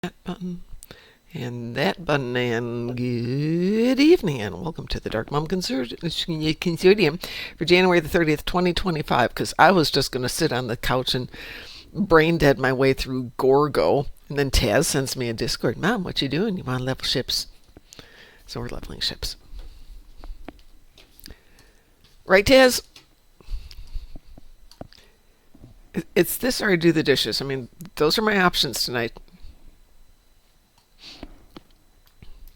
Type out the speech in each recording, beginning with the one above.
that button, and that button, and good evening, and welcome to the Darkmom Consortium for January the 30th, 2025, because I was just going to sit on the couch and brain dead my way through Gorgo, and then Taz sends me a Discord, Mom, what you doing? You want to level ships? So we're leveling ships. Right, Taz? It's this or I do the dishes. I mean, those are my options tonight.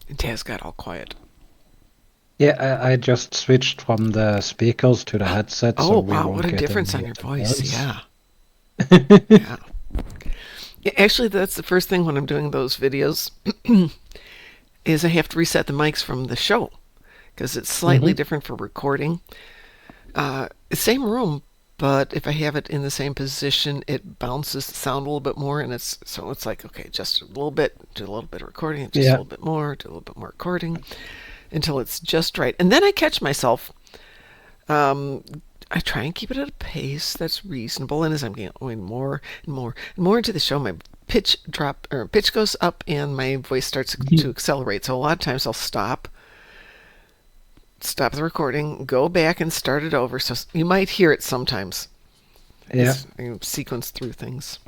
And Taz got all quiet. Yeah, I just switched from the speakers to the headset. Oh, so we wow, won't what a get difference any on your voice. interference. Yeah. Yeah. Actually, that's the first thing when I'm doing those videos is I have to reset the mics from the show because it's slightly different for recording. Same room, but if I have it in the same position, it bounces the sound a little bit more, and it's like, okay, just a little bit, do a little bit of recording, just a little bit more, do a little bit more recording, until it's just right. And then I catch myself. I try and keep it at a pace that's reasonable, and as I'm going more and more and more into the show, my pitch goes up, and my voice starts to accelerate. So a lot of times I'll stop the recording, go back and start it over. So you might hear it sometimes. Yeah. I sequence through things.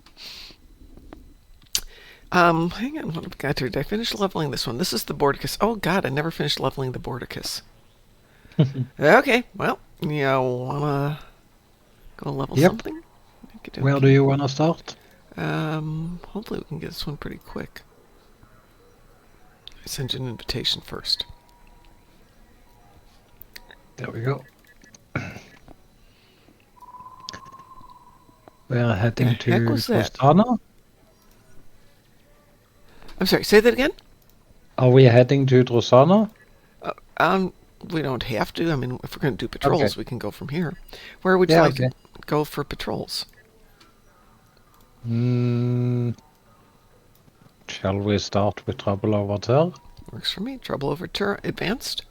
Hang on, what have I got here? Did I finish leveling this one? This is the Bordicus. Oh God, I never finished leveling the Bordicus. Okay, well, you wanna go level something? Where do you wanna start? Hopefully we can get this one pretty quick. I send you an invitation first. There we go. We're heading to Trostana. I'm sorry, say that again? Are we heading to Trostana? We don't have to. I mean, if we're going to do patrols, we can go from here. Where would you like to go for patrols? Shall we start with Trouble Over There? Works for me. Trouble Over There Advanced?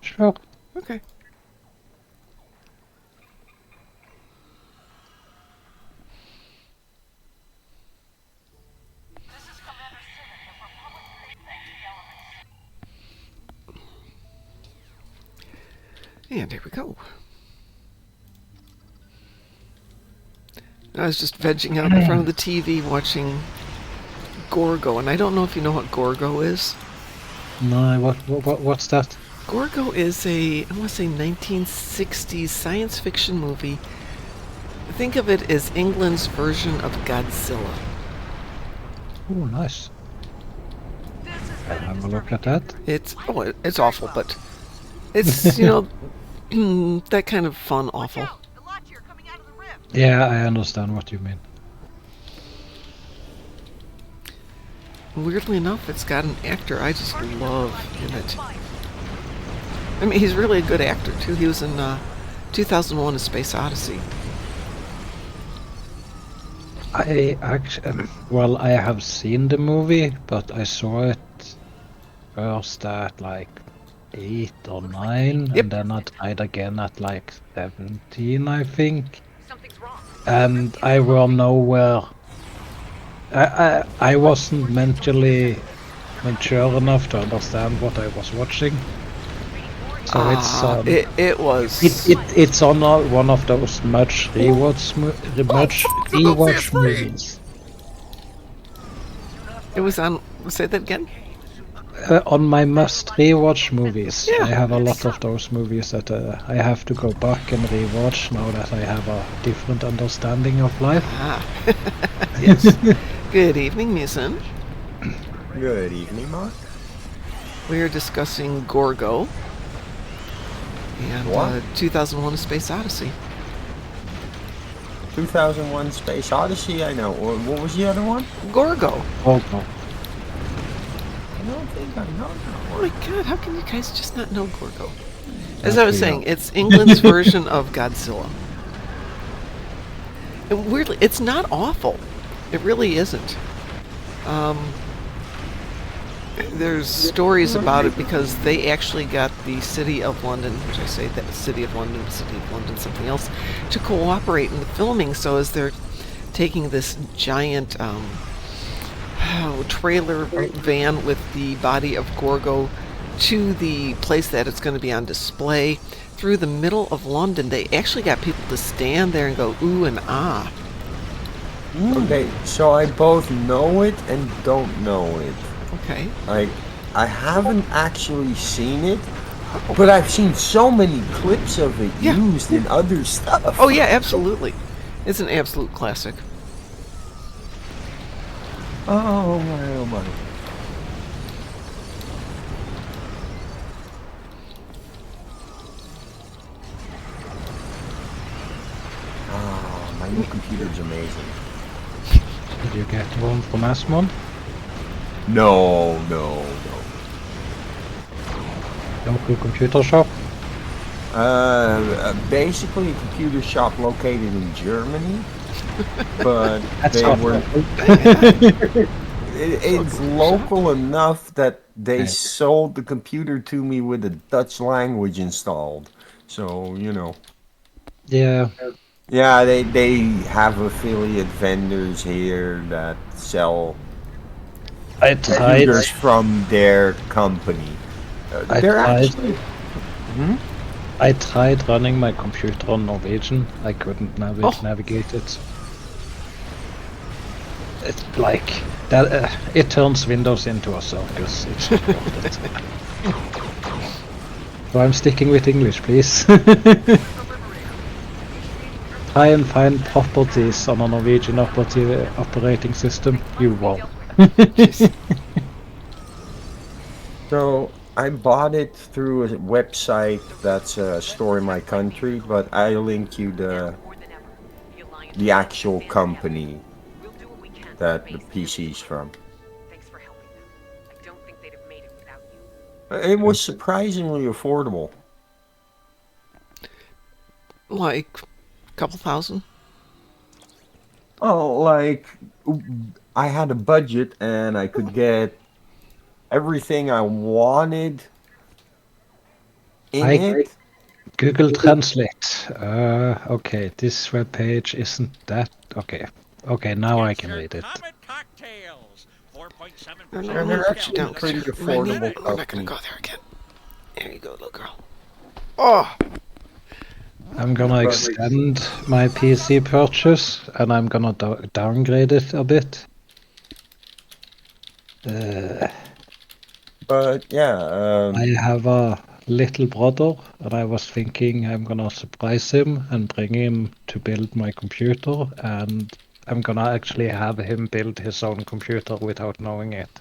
Sure. Okay. And here we go. I was just vegging out in front of the TV watching Gorgo, and I don't know if you know what Gorgo is. No, what's that? Gorgo is I want to say 1960s science fiction movie. Think of it as England's version of Godzilla. Oh, nice. I'll have a look at that. It's awful, but it's, that kind of fun awful. Yeah, I understand what you mean. Weirdly enough, it's got an actor I just love in it. I mean, he's really a good actor, too. He was in 2001: A Space Odyssey. I have seen the movie, but I saw it first at like 8 or 9, and then I tried again at like 17, I think. And I were nowhere. I wasn't mentally mature enough to understand what I was watching. So it's on one of those much rewatch movies. It was on. Say that again. On my must rewatch movies. I have a lot of those movies that I have to go back and rewatch now that I have a different understanding of life. Yes. Good evening, Musin. Good evening, Mark. We are discussing Gorgo and 2001: A Space Odyssey. 2001: Space Odyssey. I know. What was the other one? Gorgo. Gorgo. I don't think I know that one. Oh my God! How can you guys just not know Gorgo? As I was saying, it's England's version of Godzilla. And weirdly, it's not awful. It really isn't. There's stories about it because they actually got the City of London, which I say that City of London, something else, to cooperate in the filming. So as they're taking this giant trailer van with the body of Gorgo to the place that it's going to be on display through the middle of London. They actually got people to stand there and go ooh and ah. Okay, so I both know it and don't know it. Okay. I haven't actually seen it, but I've seen so many clips of it used in other stuff. Oh yeah, absolutely. It's an absolute classic. Oh my, oh my. Oh, my new computer's amazing. Did you get one from Asmon? No. Local computer shop? Basically a computer shop located in Germany, but That's they not were. local. It's local enough that they sold the computer to me with the Dutch language installed. So, you know. Yeah. Yeah, they have affiliate vendors here that sell I tried. computers from their company. I They're tried. actually. Hmm? I tried running my computer on Norwegian. I couldn't navigate it. It's like that. It turns Windows into a circus. It's not worth it. So I'm sticking with English, please. Try and find properties on a Norwegian operating system. You won't. So I bought it through a website that's a store in my country, but I link you the actual company that the PC's from. It was surprisingly affordable. Like a couple thousand. Oh, like I had a budget and I could get everything I wanted in it. Google Translate. Okay, this web page isn't that. Okay, now I can read it. No, And they're actually down, pretty we're affordable not gonna company. go there again. There you go, little girl. Oh, I'm gonna extend my PC purchase and I'm gonna downgrade it a bit. But yeah, I have a little brother and I was thinking I'm gonna surprise him and bring him to build my computer, and I'm gonna actually have him build his own computer without knowing it.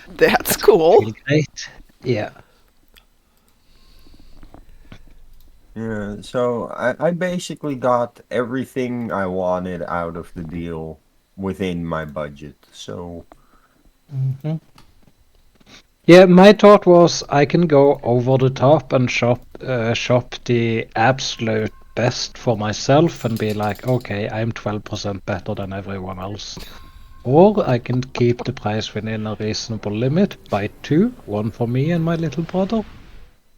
that's cool. Feel great? Yeah. yeah. So I basically got everything I wanted out of the deal within my budget. So Yeah, my thought was I can go over the top and shop the absolute best for myself and be like, okay, I'm 12% better than everyone else. Or I can keep the price within a reasonable limit, buy two, one for me and my little brother,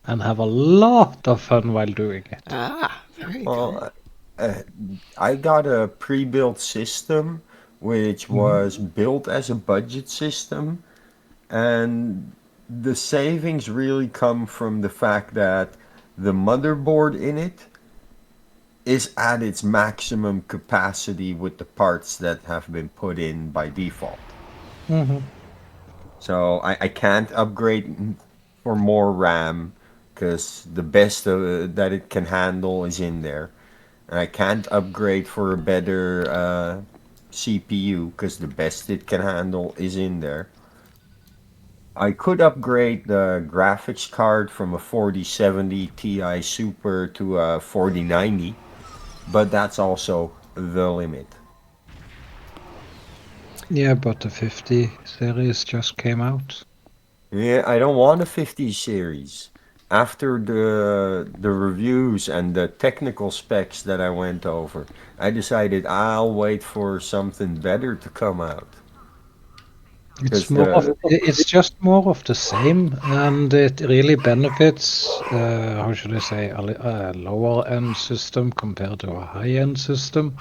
and have a lot of fun while doing it. Ah, there you go. well, I got a pre-built system which was built as a budget system, and the savings really come from the fact that the motherboard in it is at its maximum capacity with the parts that have been put in by default. So I can't upgrade for more RAM because the best that it can handle is in there. And I can't upgrade for a better CPU because the best it can handle is in there. I could upgrade the graphics card from a 4070 Ti Super to a 4090, but that's also the limit. Yeah, but the 50 series just came out. Yeah, I don't want a 50 series. After the reviews and the technical specs that I went over, I decided I'll wait for something better to come out. It's just more of the same, and it really benefits, how should I say, a lower end system compared to a high end system.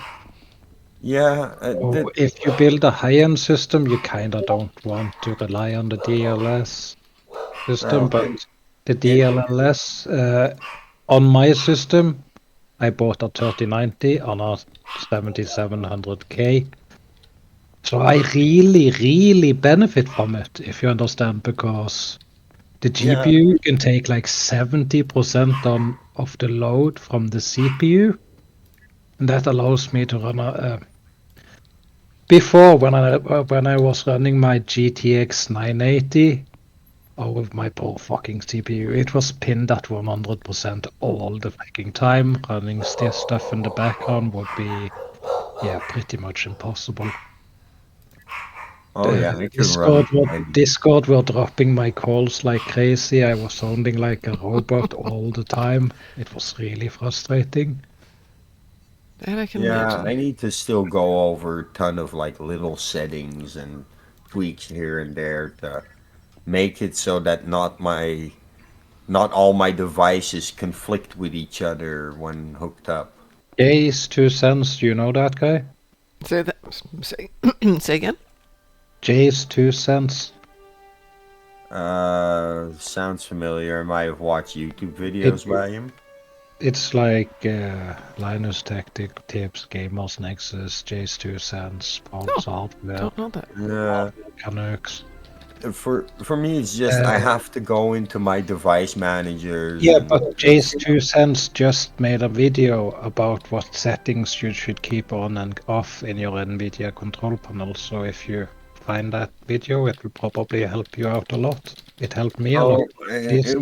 Yeah, So if you build a high-end system, you kind of don't want to rely on the DLS system, well, but the it DLLS on my system, I bought a 3090 on a 7700K. So I really, really benefit from it, if you understand, because the yeah, GPU can take like 70% of the load from the CPU, and that allows me to run before when I was running my GTX 980 with my poor fucking CPU, it was pinned at 100% all the fucking time. Running still stuff in the background would be, yeah, pretty much impossible. oh The yeah, I could run any. Discord were dropping my calls like crazy. I was sounding like a robot all the time. It was really frustrating. That I can Yeah, imagine. I need to still go over a ton of like little settings and tweaks here and there to make it so that not all my devices conflict with each other when hooked up. Jay's 2 cents, do you know that guy? Say that. Say, say again. Jay's 2 cents. Sounds familiar. I might have watched YouTube It videos by him. It's like Linus Tactic Tips, Gamers Nexus, J's 2 cents, Paul's No, Hardware, don't know that. Yeah. Canucks. For me, it's just I Uh, have to go into my device managers yeah, and but J's 2 cents just made a video about what settings you should keep on and off in your NVIDIA control panel. So if you find that video, it will probably help you out a lot. It helped me a lot. oh, Please.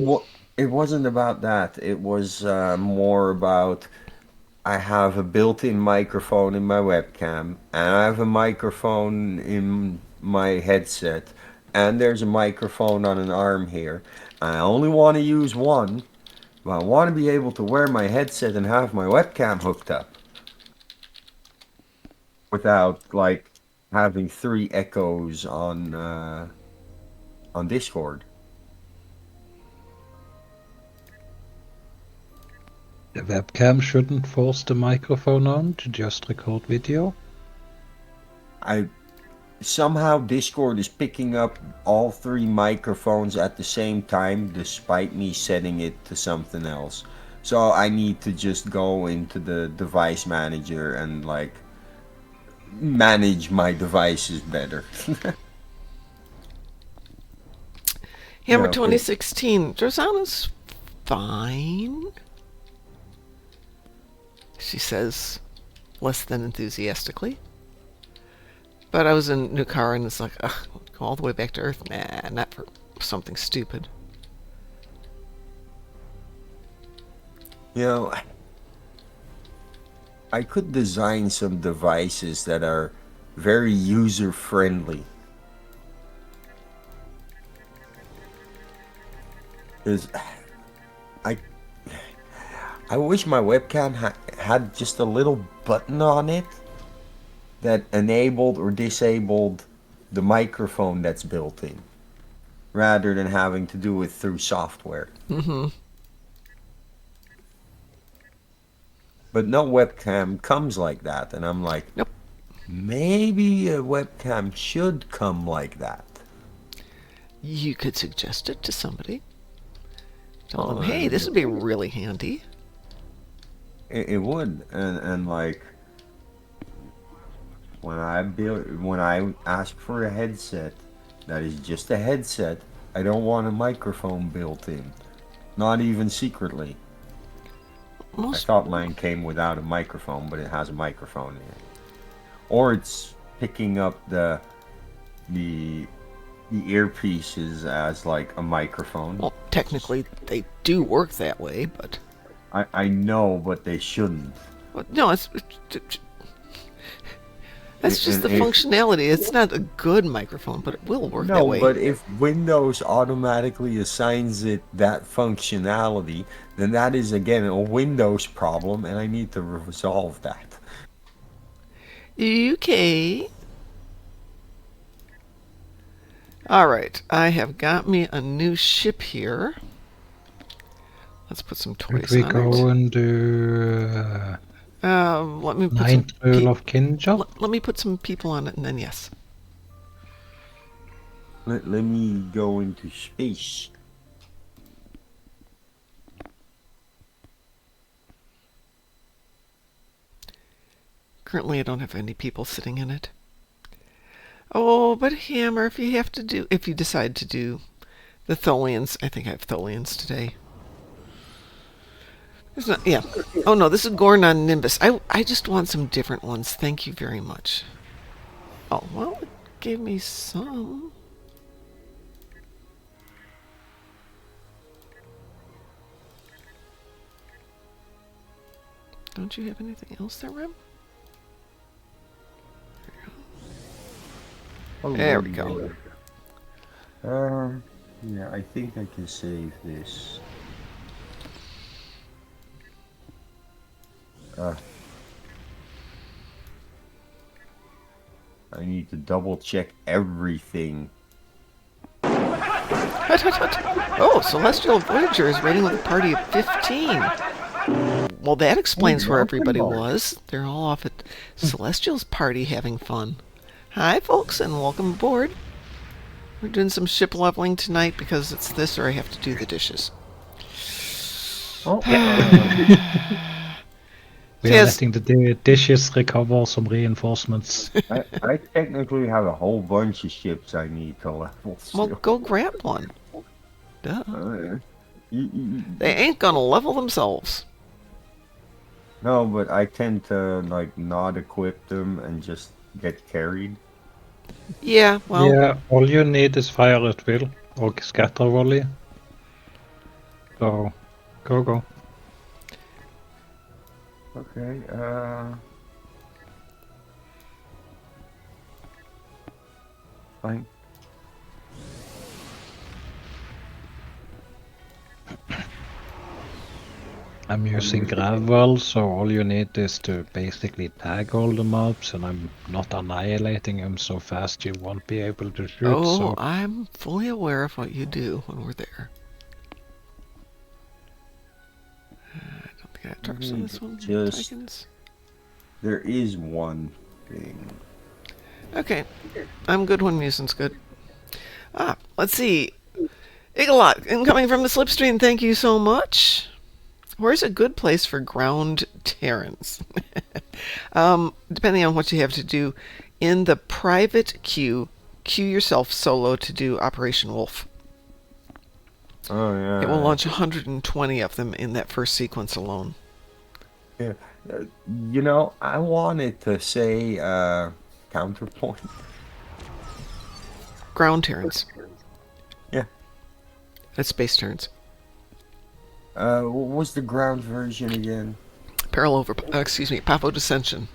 it wasn't about that. It was more about I have a built-in microphone in my webcam, and I have a microphone in my headset, and there's a microphone on an arm here. I only want to use one, but I want to be able to wear my headset and have my webcam hooked up without like having three echoes on Discord. The webcam shouldn't force the microphone on to just record video. I somehow Discord is picking up all three microphones at the same time despite me setting it to something else. So I need to just go into the device manager and like manage my devices better. Hammer Yeah, 2016. Drosana's fine. She says less than enthusiastically. But I was in New Car and it's like, ugh, go all the way back to Earth? Nah, not for something stupid. you know, I could design some devices that are very user friendly. Because I I wish my webcam had just a little button on it that enabled or disabled the microphone that's built in, rather than having to do it through software. Mm-hmm. But no webcam comes like that, and I'm like, Nope. maybe a webcam should come like that. You could suggest it to somebody. Tell them, Oh, hey, this would be really handy. it would, and like when I ask for a headset that is just a headset, I don't want a microphone built in, not even secretly. I Most thought mine came without a microphone, but it has a microphone in it. Or it's picking up the the earpieces as like a microphone. well, technically they do work that way, but I know, but they shouldn't. well, no, that's just And the if functionality. It's not a good microphone, but it will work that no, way. but if Windows automatically assigns it that functionality, then that is again a Windows problem, and I need to resolve that. Okay. All right, I have got me a new ship here. Let's put some Should toys we on go it. and do Let me put some. Ninth rule of kinship. Let me put some people on it, and then yes. Let me go into space. Currently, I don't have any people sitting in it. Oh, but Hammer, if you decide to do the Tholians, I think I have Tholians today. There's not, yeah. Oh no, this is Gornon Nimbus. I just want some different ones. Thank you very much. Oh, well, it gave me some. Don't you have anything else there, Rem? There we go. Yeah, I think I can save this. I need to double check everything. Oh, Celestial Voyager is waiting with a party of 15. Well, that explains where everybody was. They're all off at Celestial's party having fun. Hi, folks, and welcome aboard. We're doing some ship leveling tonight because it's this or I have to do the dishes. Oh, We are letting the dishes recover some reinforcements. I technically have a whole bunch of ships I need to level still. Well, go grab one. Duh. Yeah. They ain't gonna level themselves. No, but I tend to like not equip them and just get carried. Yeah, well. Yeah, all you need is fire at will or scatter volley. So, go. Okay, fine. I'm using gravel, so all you need is to basically tag all the mobs, and I'm not annihilating them so fast you won't be able to shoot. Oh, so. I'm fully aware of what you do when we're there. I don't think I have tarps on this one. Just there is one thing. Okay, I'm good when Muson's good. Let's see. Igalot, incoming from the slipstream, thank you so much. Where's a good place for ground Terrans? Depending on what you have to do. In the private queue yourself solo to do Operation Wolf. Oh, yeah. It will launch 120 of them in that first sequence alone. Yeah. You know, I wanted to say counterpoint. Ground Terrans. Yeah. That's space Terrans. What was the ground version again? Pavo Dissension.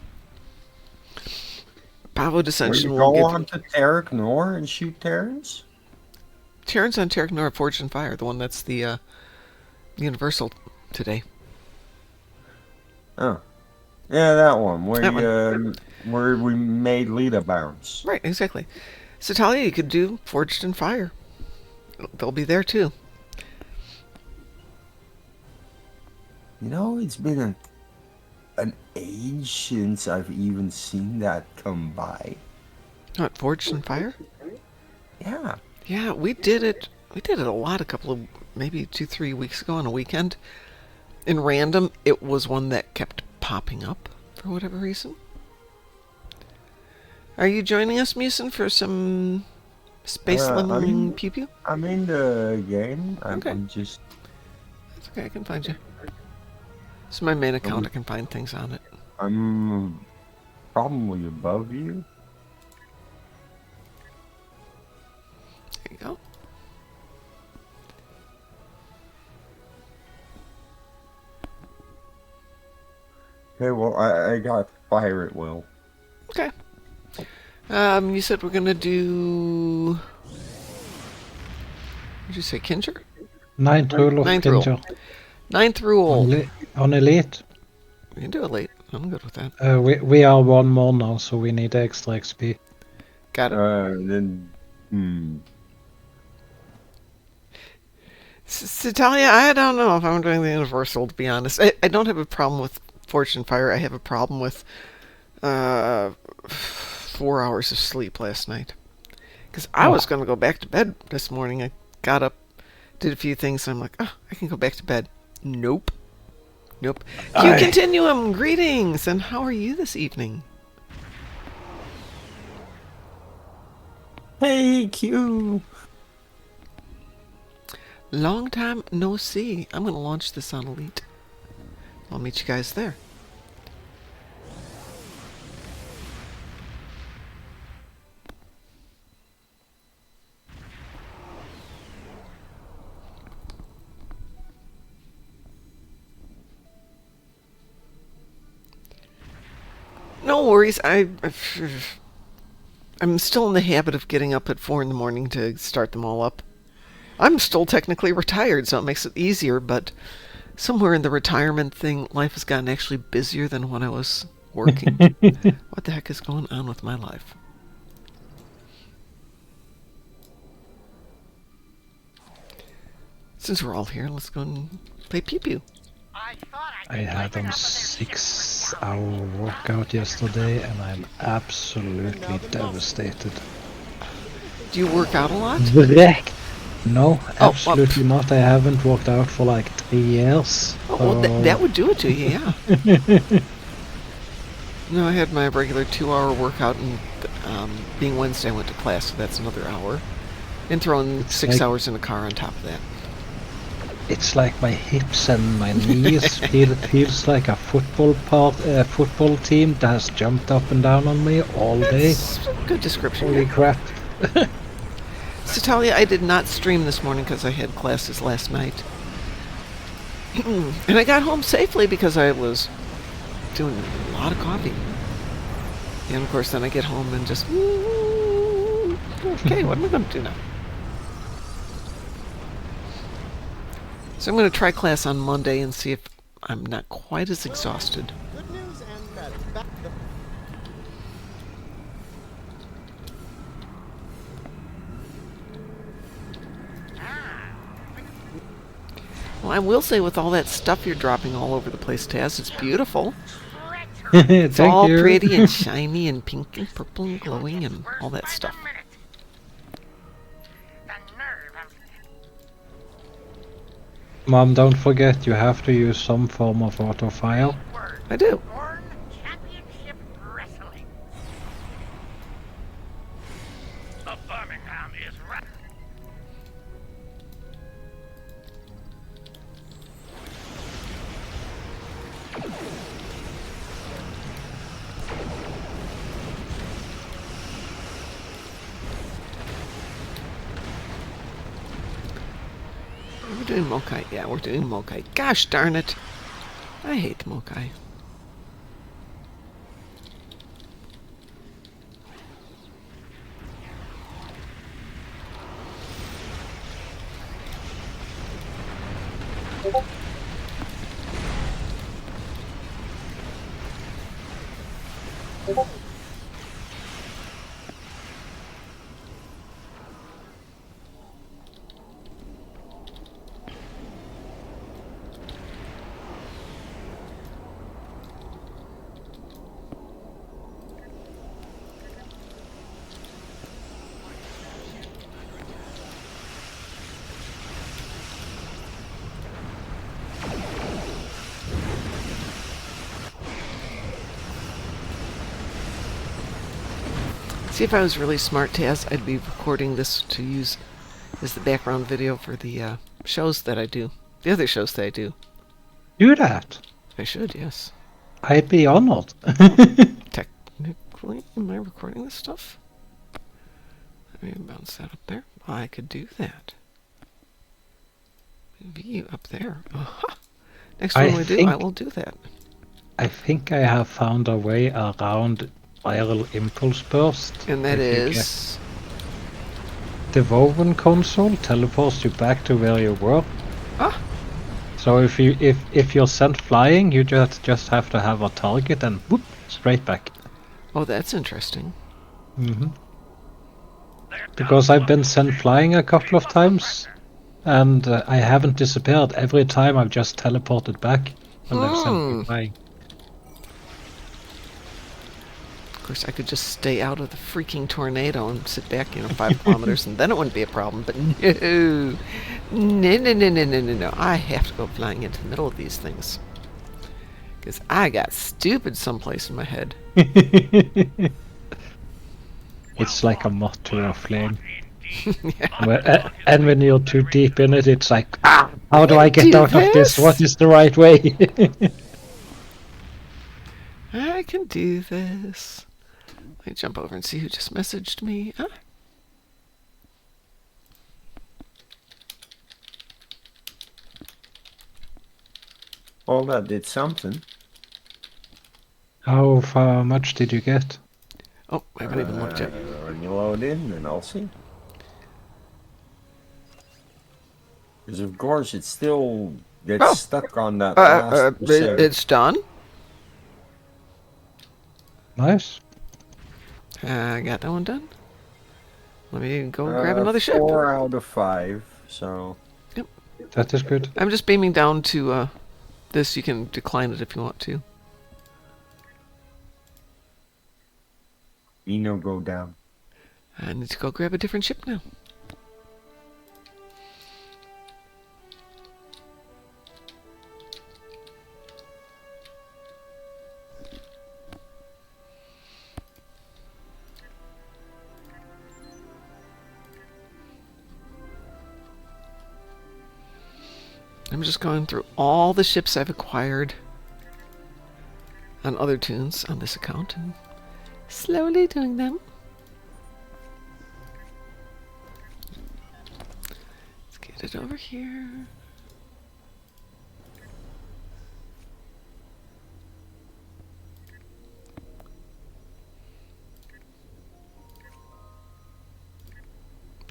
Pavo Dissension will will go give on to Terek Nor and shoot Terrans? Terrans on Terek Nor, Forged in Fire, the one that's the Universal today. Oh. Yeah, that one. Where we made Lita bounce. Right, exactly. So Talia, you could do Forged in Fire. They'll be there too. You know, it's been an age since I've even seen that come by. What, Forged in Fire? Yeah. Yeah, we did it. We did it a lot maybe 2-3 weeks ago on a weekend. In random, it was one that kept popping up for whatever reason. Are you joining us, Musin, for some space lemon pew pew? I'm in the game. Okay. I'm just... That's okay, I can find you. It's my main account, I can find things on it. I'm probably above you. There you go. Okay, well, I got fire at will. Okay. You said we're gonna do... What did you say, Kinger? Ninth rule of Ninth rule. Kinship. Ninth rule. On Elite. We can do it late. I'm good with that. We are one more now, so we need extra XP. Got it. Talia, I don't know if I'm doing the Universal, to be honest. I don't have a problem with Fortune Fire, I have a problem with 4 hours of sleep last night. Because I was going to go back to bed this morning. I got up, did a few things, and I'm like, oh, I can go back to bed. Nope. Nope. Q Continuum, greetings, and how are you this evening? Hey, Q. Long time no see. I'm going to launch this on Elite. I'll meet you guys there. No worries. I'm still in the habit of getting up at 4 in the morning to start them all up. I'm still technically retired, so it makes it easier, but somewhere in the retirement thing, life has gotten actually busier than when I was working. What the heck is going on with my life? Since we're all here, let's go and play Pew Pew. I had a 6-hour workout yesterday, and I'm absolutely devastated. Do you work out a lot? Wrecked. No, absolutely not. I haven't worked out for like 3 years. Oh, well, that would do it to you, yeah. No, I had my regular 2-hour workout, and being Wednesday, I went to class, so that's another hour. And throwing 6 hours in the car on top of that. It's like my hips and my knees feels like a football team that has jumped up and down on me all day. That's a good description. Holy crap. So Talia, I did not stream this morning because I had classes last night. And I got home safely because I was doing a lot of coffee. And of course then I get home and just, okay, what am I going to do now? So I'm going to try class on Monday and see if I'm not quite as exhausted. Good news and bad. Well, I will say with all that stuff you're dropping all over the place, Taz, it's beautiful. It's all pretty and shiny and pink and purple and glowing and all that stuff. Mom, don't forget you have to use some form of auto file. I do. We're doing Mokai. Yeah, we're doing Mokai. Gosh darn it. I hate Mokai. See, if I was really smart, Taz, I'd be recording this to use as the background video for the shows that I do. The other shows that I do. Do that. I should, yes. I'd be honored. Technically, am I recording this stuff? Let me bounce that up there. I could do that. View up there. Aha! Next one we do, I will do that. I think I have found a way around viral impulse burst. And that is... The woven console teleports you back to where you were. Ah! So if you're sent flying, you just have to have a target and whoop, straight back. Oh, that's interesting. Mm-hmm. Because I've been sent flying a couple of times, and I haven't disappeared. Every time I've just teleported back when they've sent me flying. Of course, I could just stay out of the freaking tornado and sit back, 5 kilometers, and then it wouldn't be a problem. But no. No. I have to go flying into the middle of these things. Because I got stupid someplace in my head. It's like a moth to a flame. Yeah. And when you're too deep in it, it's like, how do I get Do out of this? this? What is the right way? I can do this. Let me jump over and see who just messaged me. Ah. Well, that did something. How far much did you get? Oh, I haven't even looked yet. When you load in, and I'll see. Because of course it still gets stuck on that last percent. It's done. Nice. I got that one done. Let me go grab another ship. 4 out of 5, so... That is good. I'm just beaming down to this. You can decline it if you want to. Eno go down. I need to go grab a different ship now. I'm just going through all the ships I've acquired on other tunes on this account and slowly doing them. Let's get it over here.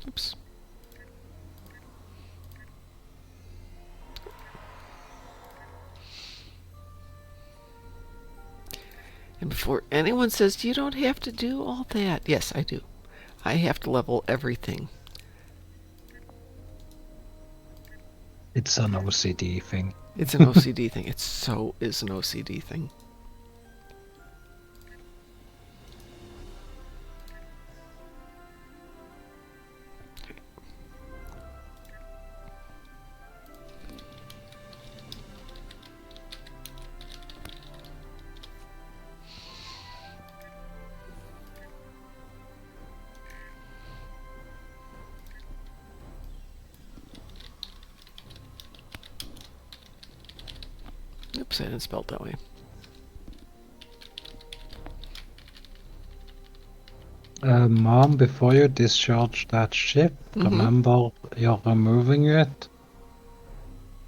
Oops. And before anyone says, you don't have to do all that. Yes, I do. I have to level everything. It's an OCD thing. It's an OCD thing. It so is an OCD thing. Oops, I didn't spell it that way. Mom, before you discharge that ship, remember you're removing it.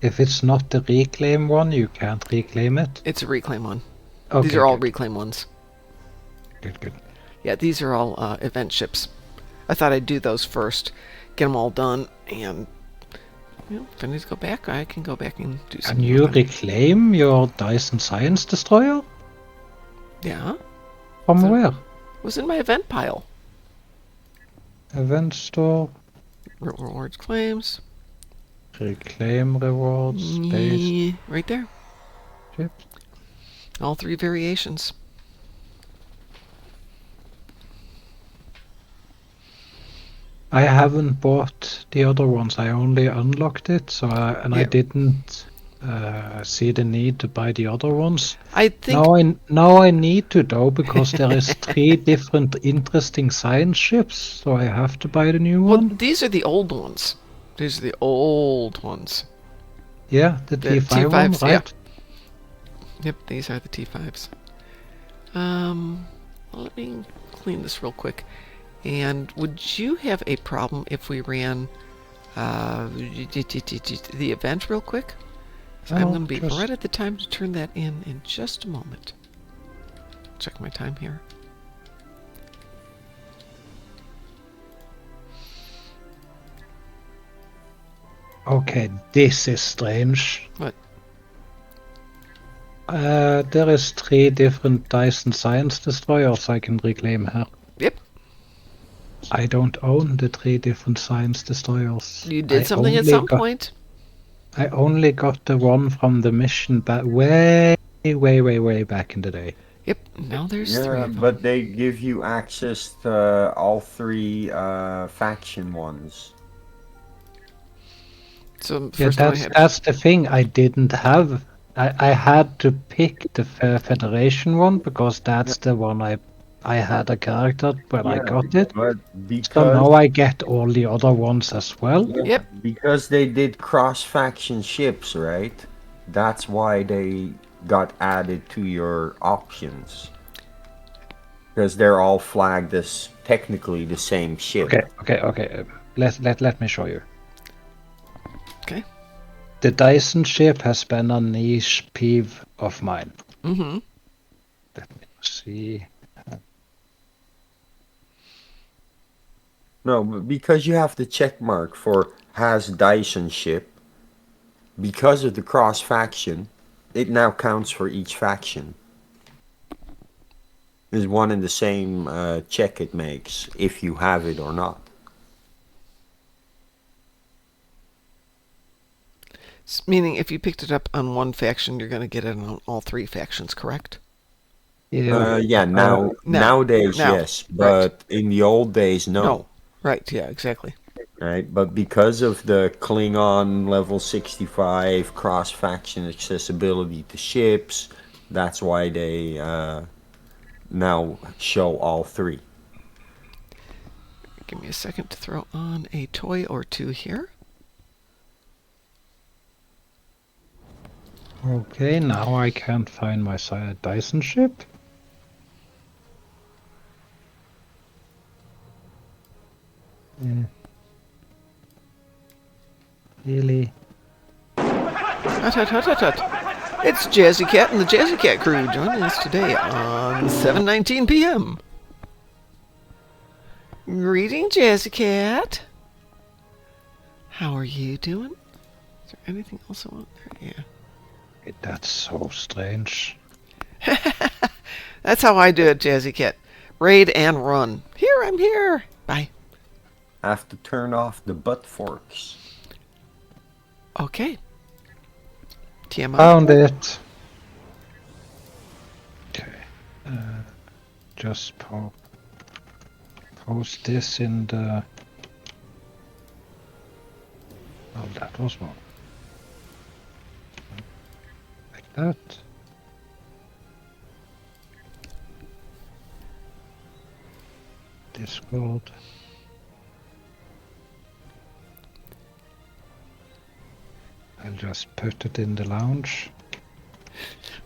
If it's not the reclaim one, you can't reclaim it. It's a reclaim one. Okay, These are all good. reclaim ones. Good. Yeah, these are all event ships. I thought I'd do those first, get them all done, and if I need to go back, I can go back and do something. Can you reclaim your Dyson Science Destroyer? Yeah, From So- where? it was in my event pile. Event store, Rewards claims. reclaim rewards, base Right there. ships. All 3 variations. I haven't bought the other ones. I only unlocked it, so I Yeah. didn't see the need to buy the other ones. I think Now I need to though, because there is 3 different interesting science ships, so I have to buy the new well, one. these are the old ones. These are the old ones. Yeah, the the T5 one, T5s, yeah. right? Yep, these are the T5s. Well, let me clean this real quick. And would you have a problem if we ran the event real quick? So I'm Oh, going to be just- right at the time to turn that in just a moment. Check my time here. Okay, this is strange. What? There is 3 different Dyson Science Destroyers I can reclaim here. Yep, I don't own the 3 different Science Destroyers. you did I something at only some got- point. I only got the one from the mission way back in the day. Yep, now there's three Yeah, of them. but they give you access to all three faction ones. So Yeah, first time I had. that's the thing. I didn't have. I had to pick the Federation one because that's the one I had a character when I Yeah, got it. but So because now I get all the other ones as well. yeah, Yep. because they did cross-faction ships, right? That's why they got added to your options. Because they're all flagged as technically the same ship. Okay. Let me show you. Okay. The Dyson ship has been a niche peeve of mine. Mm-hmm. Let me see. No, but because you have the check mark for has Dyson ship, because of the cross faction, it now counts for each faction. There's one and the same check it makes if you have it or not. Meaning, if you picked it up on one faction, you're going to get it on all three factions, correct? Yeah, nowadays now, yes, right. but in the old days no. No. Right, yeah, exactly. Right, but because of the Klingon level 65 cross faction accessibility to ships, that's why they now show all three. Give me a second to throw on a toy or two here. Okay, now I can't find my Dyson ship. Really? Hut. It's Jazzy Cat and the Jazzy Cat crew joining us today on 7:19 p.m. Greeting, Jazzy Cat. How are you doing? Is there anything else I want there? Yeah. That's so strange. That's how I do it, Jazzy Cat. Raid and run. Here, I'm here. Bye. Have to turn off the butt forks. Okay. TMI. Found it. Okay. Just post this in the. Oh, that was one. Like that. Discord. I'll just put it in the lounge.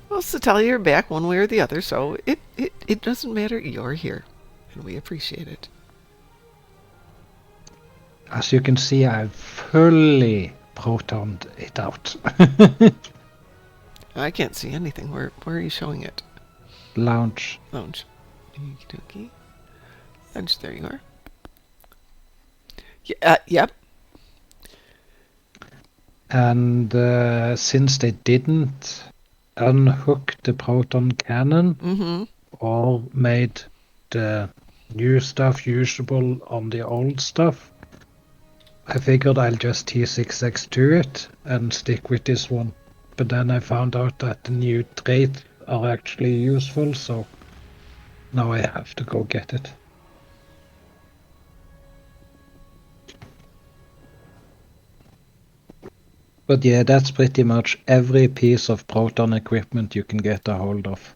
Well, Satalia, you're back one way or the other, so it doesn't matter. You're here, and we appreciate it. As you can see, I've fully protoned it out. I can't see anything. Where are you showing it? Lounge. Lounge. Okie dokie. Lounge, there you are. Yeah, yep. And since they didn't unhook the proton cannon or made the new stuff usable on the old stuff, I figured I'll just T6X2 it and stick with this one. But then I found out that the new traits are actually useful, so now I have to go get it. But yeah, that's pretty much every piece of proton equipment you can get a hold of.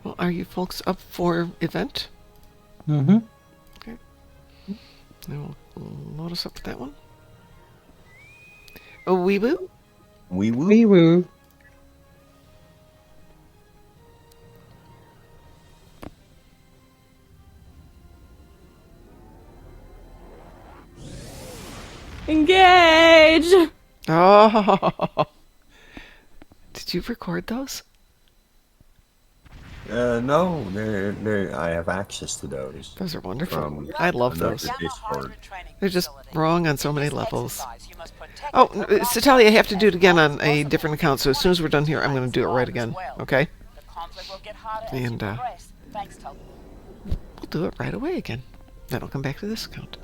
Well, are you folks up for event? Mm-hmm. Okay. Then we'll load us up to that one. Oh, Weeboo? Wee woo. Wee woo. Engage! Oh. Did you record those? No, I have access to those. Those are wonderful. From I love another those. Discord. They're just wrong on so many levels. Oh, Satalia, I have to do it again on a different account, so as soon as we're done here, I'm going to do it right again. Okay? And we'll do it right away again. Then I'll come back to this account.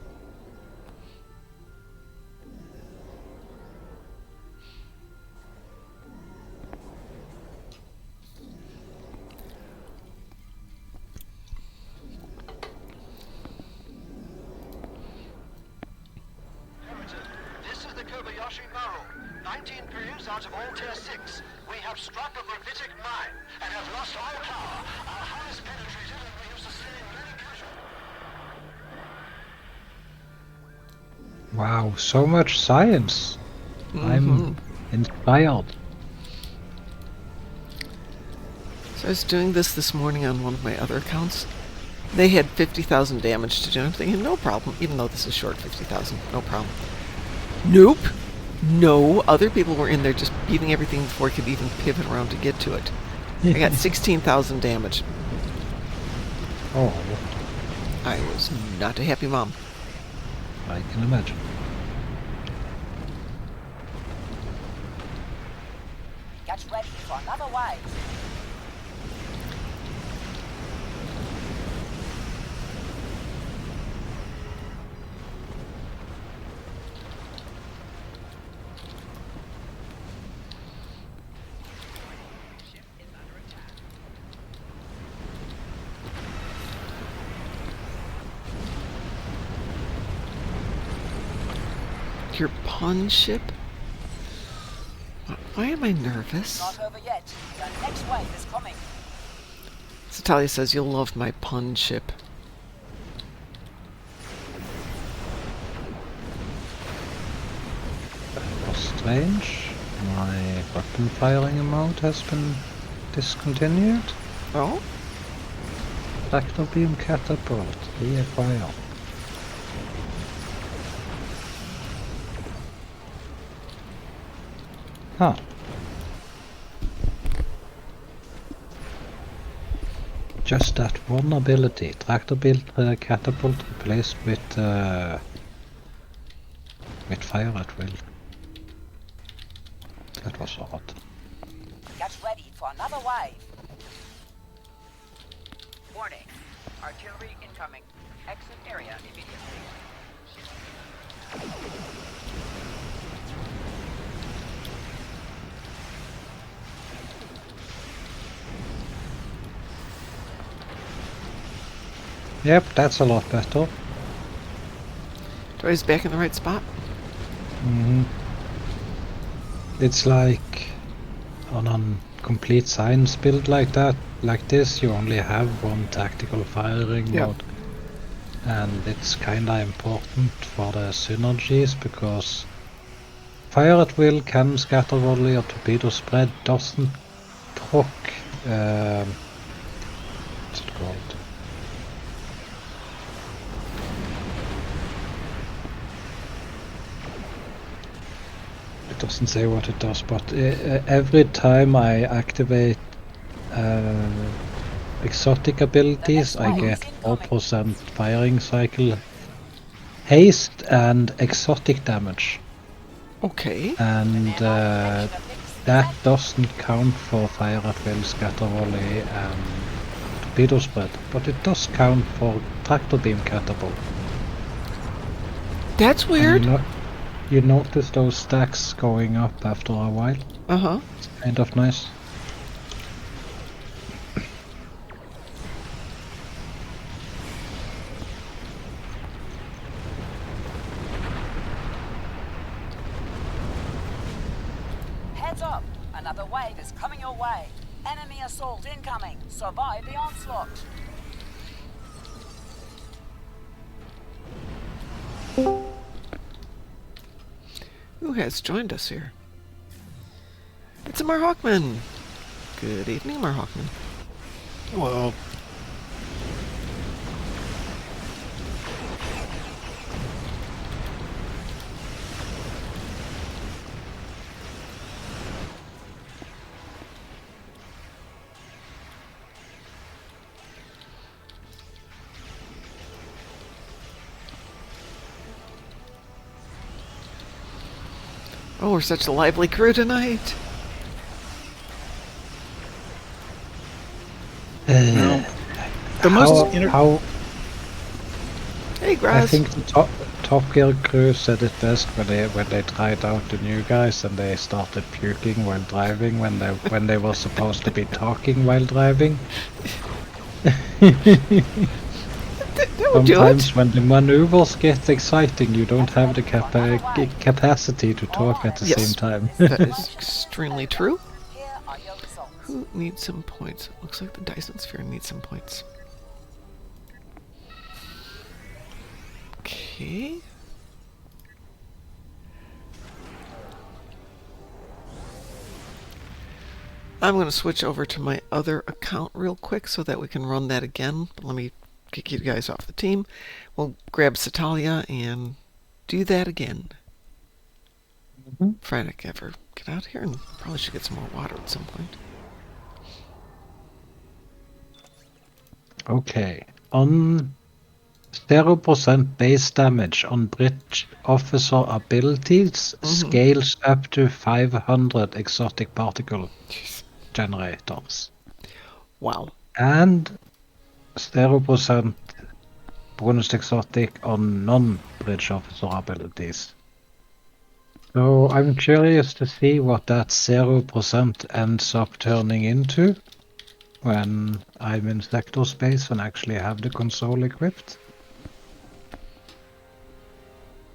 This is the Kobayashi Maru. 19 crews out of all Tier 6. We have struck a gravitic mine and have lost all power. Our hull is penetrated and we have sustained many casualties. Wow, so much science. I'm inspired. So I was doing this morning on one of my other accounts. They had 50,000 damage to do. I'm thinking, no problem, even though this is short 50,000, no problem. Nope. No, other people were in there just beating everything before it could even pivot around to get to it. I got 16,000 damage. Oh, I was not a happy mom. I can imagine. Get ready for another wave. Your pawn ship? Why am I nervous? Not over yet. The next wave is coming. Natalia says you'll love my pawn ship. That was strange. My button firing amount has been discontinued. Oh? Tractor beam catapult. Reacquire. Huh. Just that one ability. Tractor build catapult replaced with fire at will. That was odd. Get ready for another wave. Warning. Artillery incoming. Exit area immediately. Yep, that's a lot better. Troy's back in the right spot. It's like on a complete science build like that, like this, you only have one tactical firing Yep. mode. And it's kinda important for the synergies because fire at will, cannon scatter volley or torpedo spread doesn't proc what's it called? It doesn't say what it does, but every time I activate exotic abilities, I get 4% firing cycle haste and exotic damage. Okay. And that doesn't count for fire at will, scatter volley and torpedo spread, but it does count for tractor beam catapult. That's And weird. you notice those stacks going up after a while. Uh-huh. It's kind of nice. Heads up. Another wave is coming your way. Enemy assault incoming. Survive the onslaught. Who has joined us here? It's Amar Hawkman. Good evening, Amar Hawkman. Hello. Oh, we're such a lively crew tonight. The most inter- Hey, I Graz. think the Top Gear crew said it best when they tried out the new guys and they started puking while driving when they were supposed to be talking while driving. That would do it. Sometimes when the maneuvers get exciting, you don't have the capacity to talk at the Yes. same time. That is extremely true. Here are your results. Who needs some points? Looks like the Dyson Sphere needs some points. Okay. I'm going to switch over to my other account real quick so that we can run that again. But let me kick you guys off the team. We'll grab Satalia and do that again. Frantic, ever get out here and probably should get some more water at some point. Okay. On 0% base damage on bridge officer abilities scales up to 500 exotic particle generators. Wow. And 0% bonus exotic on non-bridge officer abilities. So I'm curious to see what that 0% ends up turning into when I'm in sector space and actually have the console equipped.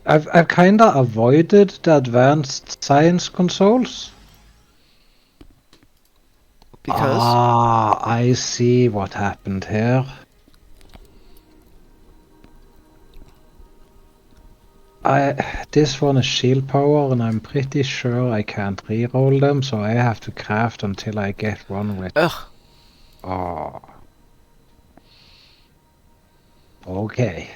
I've kinda avoided the advanced science consoles. Because I see what happened here. This one is shield power, and I'm pretty sure I can't reroll them, so I have to craft until I get one with. ugh. Oh. Okay.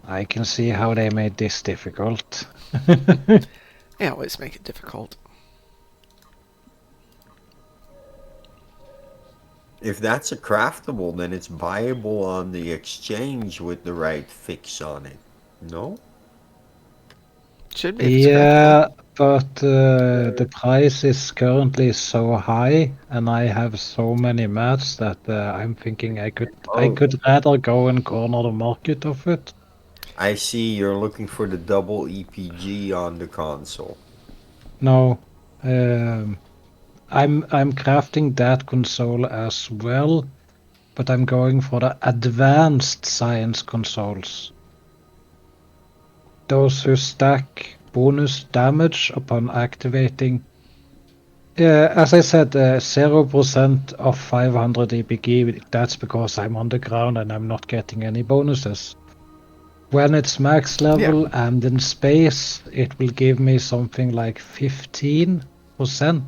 I can see how they made this difficult. They always make it difficult. If that's a craftable, then it's buyable on the exchange with the right fix on it. No? Should be if it's Yeah, but the price is currently so high, and I have so many mats that I'm thinking I could rather go and corner the market of it. I see you're looking for the double EPG on the console. No, I'm crafting that console as well, but I'm going for the advanced science consoles. Those who stack bonus damage upon activating. Yeah, as I said, 0% of 500 EPG, that's because I'm on the ground and I'm not getting any bonuses. When it's max level and in space, it will give me something like 15%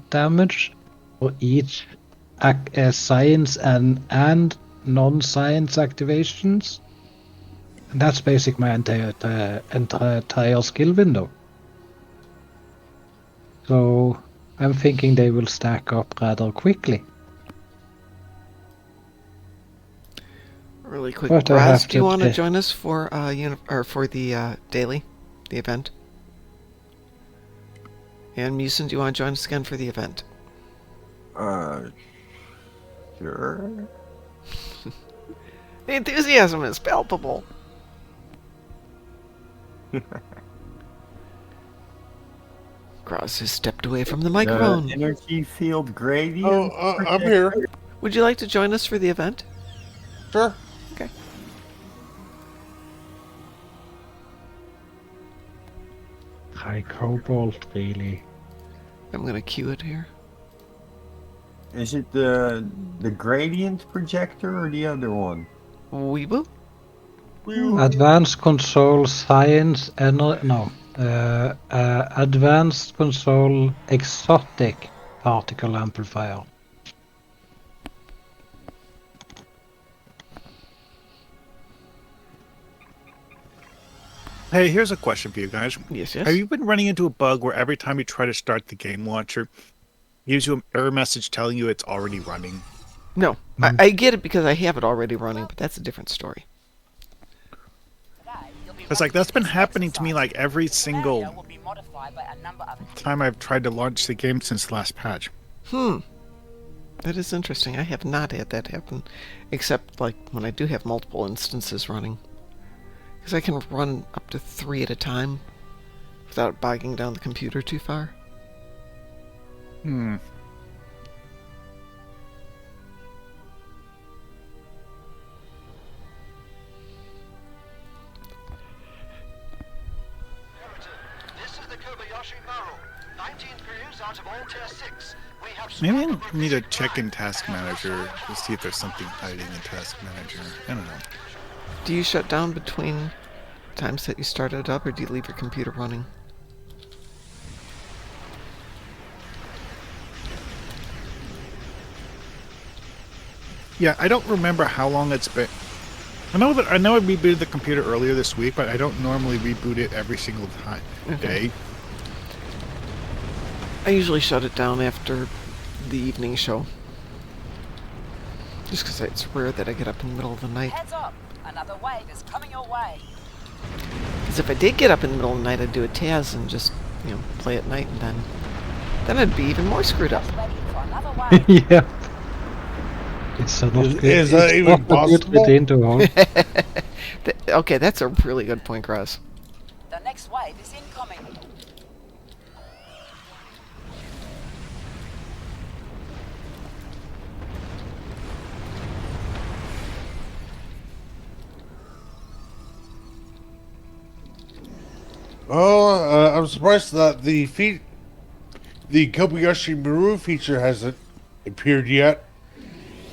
damage for each science and non-science activations. And that's basically my entire skill window. So I'm thinking they will stack up rather quickly. Really quick, But I Graz, have do you want to to. join us for for the daily, the event? And Musin, do you want to join us again for the event? Sure. The enthusiasm is palpable. Graz has stepped away from the microphone. The energy field gradient. Oh, I'm here. Would you like to join us for the event? Sure. Okay. High cobalt, really. I'm gonna cue it here. Is it the gradient projector or the other one? Weeble? Advanced console science advanced console exotic particle amplifier. Hey, here's a question for you guys. Yes, yes. Have you been running into a bug where every time you try to start the game launcher, it gives you an error message telling you it's already running? No, I get it because I have it already running, but that's a different story. It's like that's been happening to me like every single time I've tried to launch the game since the last patch. That is interesting. I have not had that happen, except like when I do have multiple instances running. Because I can run up to 3 at a time without bogging down the computer too far. This is the Kobayashi Maru. 19 crews out of all tier 6. We have Maybe struck I need to check in Task Manager to see if there's something hiding in Task Manager. I don't know. Do you shut down between times that you start it up, or do you leave your computer running? Yeah, I don't remember how long it's been. I know I rebooted the computer earlier this week, but I don't normally reboot it every single time day. I usually shut it down after the evening show. Just because it's rare that I get up in the middle of the night. Heads up! Another wave is coming your way. Because if I did get up in the middle of the night, I'd do a Taz and just, play at night, and then I'd be even more screwed up. Ready for another wave. Yeah. It's not good. Is that It's even not a good possible? routine to hold. Okay, that's a really good point, Graz. The next wave is incoming. Oh, I'm surprised that the Kobayashi Maru feature hasn't appeared yet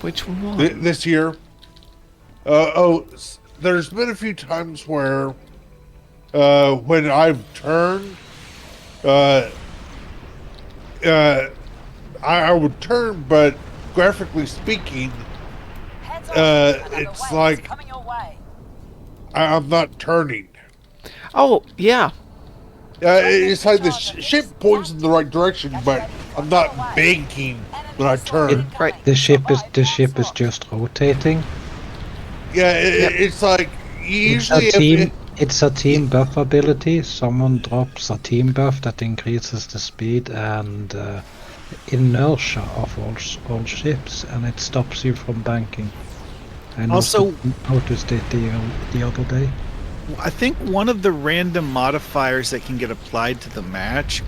Which one? this year. There's been a few times where, when I've turned, I would turn, but graphically speaking, Heads up! Another it's wave like is coming your way. I'm not turning. Oh, yeah. It's like the ship points in the right direction, but I'm not banking when I turn. Right. The ship is just rotating. Yeah, it's like It's a usually team. It's a team buff ability. Someone drops a team buff that increases the speed and inertia of all ships, and it stops you from banking. I Also- noticed it the other day. I think one of the random modifiers that can get applied to the match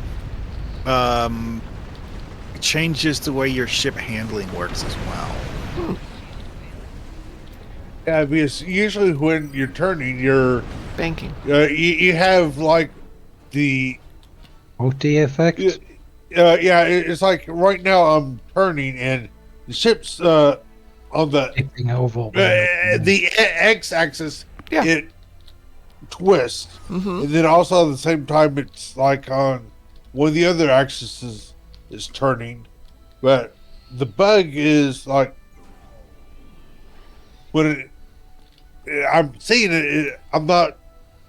changes the way your ship handling works as well. Yeah, because usually when you're turning, you're Banking. you have like the OT effect. it's like right now I'm turning and the ship's on the Tipping over. the x-axis. Yeah. It twists, Mm-hmm. and then also at the same time it's like on one of the other axes is turning, but the bug is like when I'm seeing it, I'm not.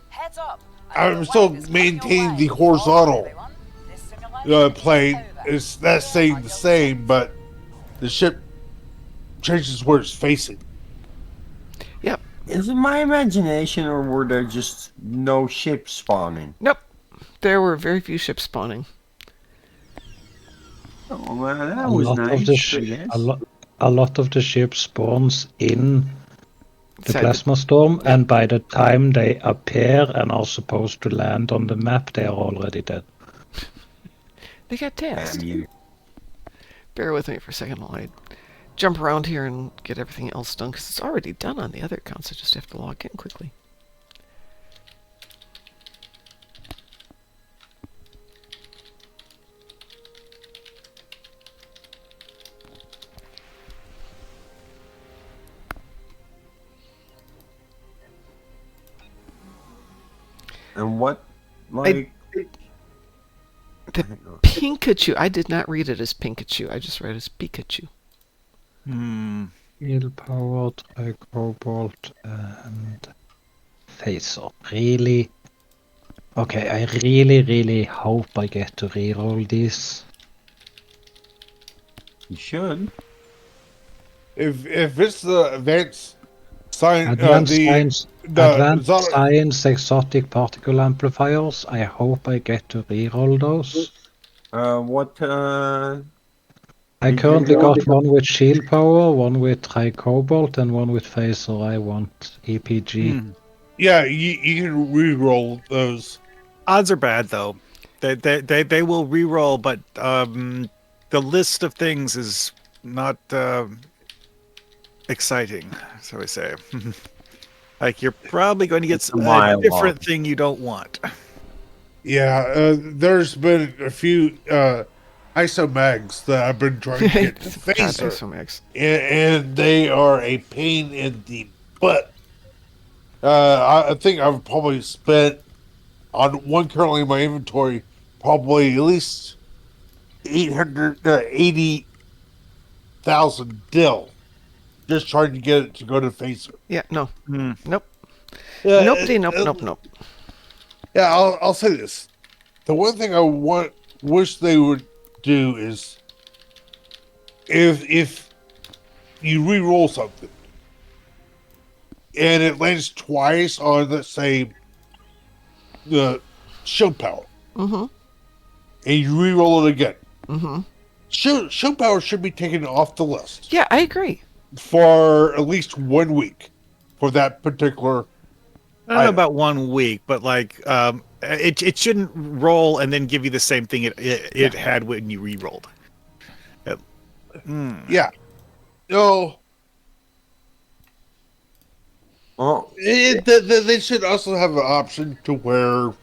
Heads up! I'm Another still wave is coming your maintaining way. the horizontal, Everyone, this simulation is plane. over. It's that staying the same, but the ship changes where it's facing. Yep. Is it my imagination, or were there just no ships spawning? Nope. There were very few ships spawning. Oh, well, that A was lot nice. of the I guess. a lot of the ships spawns in the Inside plasma storm, and by the time they appear and are supposed to land on the map, they are already dead. They got tasked. Damn you. Bear with me for a second while I jump around here and get everything else done, because it's already done on the other accounts. I just have to log in quickly. And what, like, The Pikachu. I did not read it as Pikachu. I just read it as Pikachu. Steel power, Cobalt, and Phaser. Really? Okay, I really hope I get to reroll these. you should. If it's the advanced science, Advanced Science exotic particle amplifiers, I hope I get to reroll those. What, I Did you currently roll got one with shield power, one with Cobalt, and one with Phaser. I want EPG. Yeah, you can re-roll those. Odds are bad though. They will re-roll, but the list of things is not exciting, so we say. Like you're probably going to get It's a a mile different long. thing you don't want. Yeah, there's been a few ISO mags that I've been trying to get to God, phaser, isomax. and they are a pain in the butt. I think I've probably spent on one currently in my inventory probably at least 880,000 dill just trying to get it to go to phaser. Yeah, no. Hmm. Nope. Yeah, Nobody, nope. yeah. I'll say this: the one thing I wish they would do is if you re-roll something and it lands twice on, let's say, the shield power, Mm-hmm. and you re-roll it again, Mm-hmm. shield power should be taken off the list Yeah, I agree. for at least 1 week for that particular I don't know item. about 1 week, but like it shouldn't roll and then give you the same thing it had when you re-rolled. Yeah. No. Well, They should also have an option to where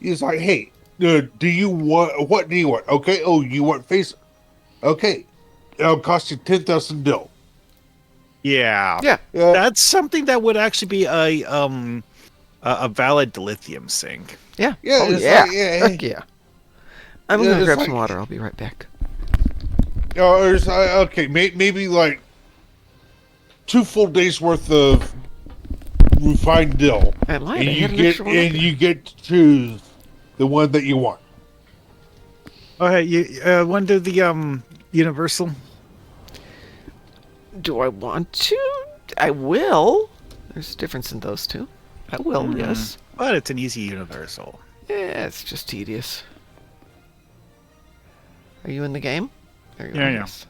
it's like, hey, do you want, what do you want? Okay. Oh, you want face? Okay. It'll cost you 10,000 dill. Yeah. Yeah. That's something that would actually be a valid dilithium sink. Yeah. Yeah, Oh, it's yeah. like, yeah. Heck yeah. I'm Yeah, gonna it's grab like- some water. I'll be right back. It's like, okay, maybe like 2 full days worth of refined dill. I lied. And I you had an get extra one. up there. you get to choose the one that you want. Okay, you want to do the universal? Do I want to? I will. There's a difference in those two. I will, yes. But it's an easy universal. Yeah, it's just tedious. Are you in the game? There you Yeah, are, yeah. yes.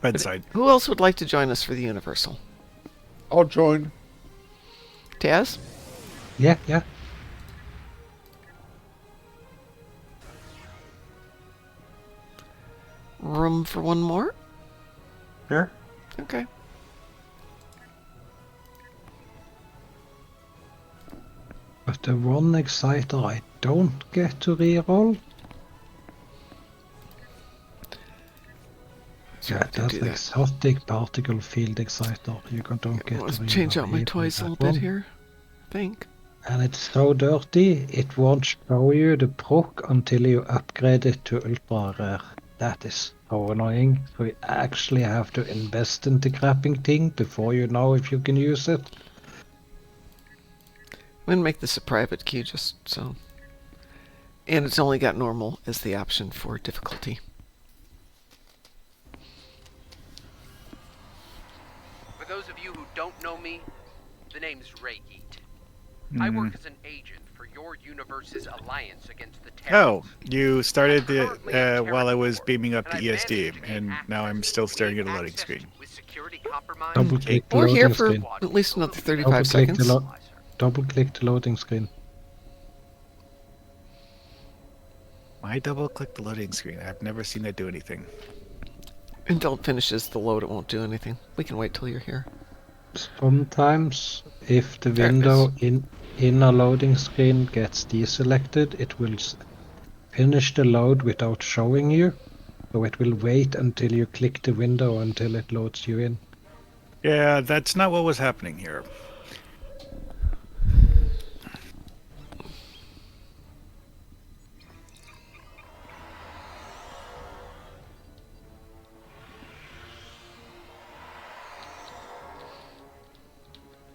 Bedside. Who else would like to join us for the Universal? I'll join. Taz? Yeah, yeah. Room for one more? here. Okay. But the one exciter I don't get to reroll. So Yeah, I can that's do that. exotic particle field exciter. You don't get to Let's reroll. change out my even toys a that little bit one. here. I think. And it's so dirty, it won't show you the proc until you upgrade it to ultra rare. That is so annoying. So you actually have to invest in the crapping thing before you know if you can use it. I'm gonna make this a private key just so. And it's only got normal as the option for difficulty. For those of you who don't know me, the name's Ray Eat. I work as an agent for your universe's alliance against the Oh, terrorists. you started the Currently a while I was terror beaming up and the I've ESD, managed to gain and now I'm access still to staring at a clean loading access screen. with security compromised. Double click the We're here loading for screen. at least another 35 Double click the seconds. double click the loading screen. Why double click the loading screen? I've never seen that do anything. Until it finishes the load, it won't do anything. We can wait till you're here. Sometimes, if the window in a loading screen gets deselected, it will finish the load without showing you. So it will wait until you click the window until it loads you in. Yeah, that's not what was happening here.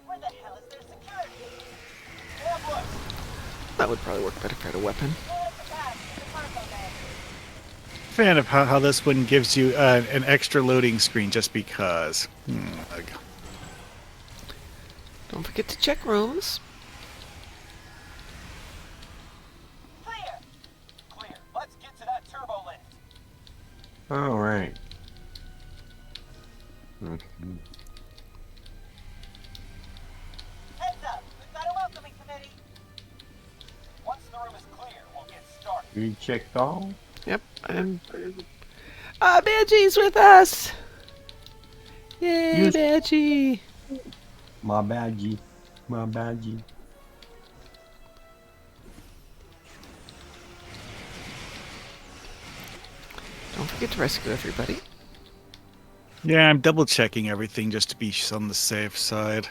Where the hell is their security? That would probably work better if I had a weapon. Fan of how this one gives you an extra loading screen just because. Ugh. Don't forget to check rooms. Clear! Clear. Let's get to that turbo lift. All right. Heads up. You checked all? Yep. Badgie's with us. Yay, Yes. Badgie. My badgie. My badgie. Don't forget to rescue everybody. Yeah, I'm double checking everything just to be on the safe side.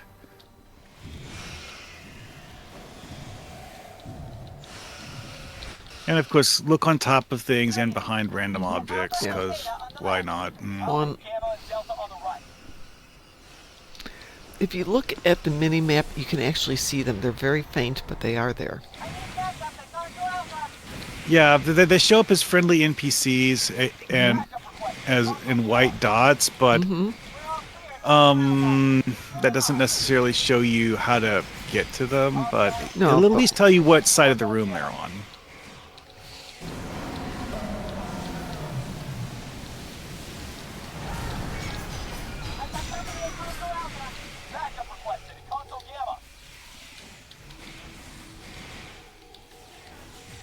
And of course, look on top of things and behind random objects, Yeah. because why not? One. If you look at the mini map, you can actually see them. They're very faint, but they are there. Yeah, they show up as friendly NPCs and as in white dots, but that doesn't necessarily show you how to get to them. But No, it'll at but- least tell you what side of the room they're on.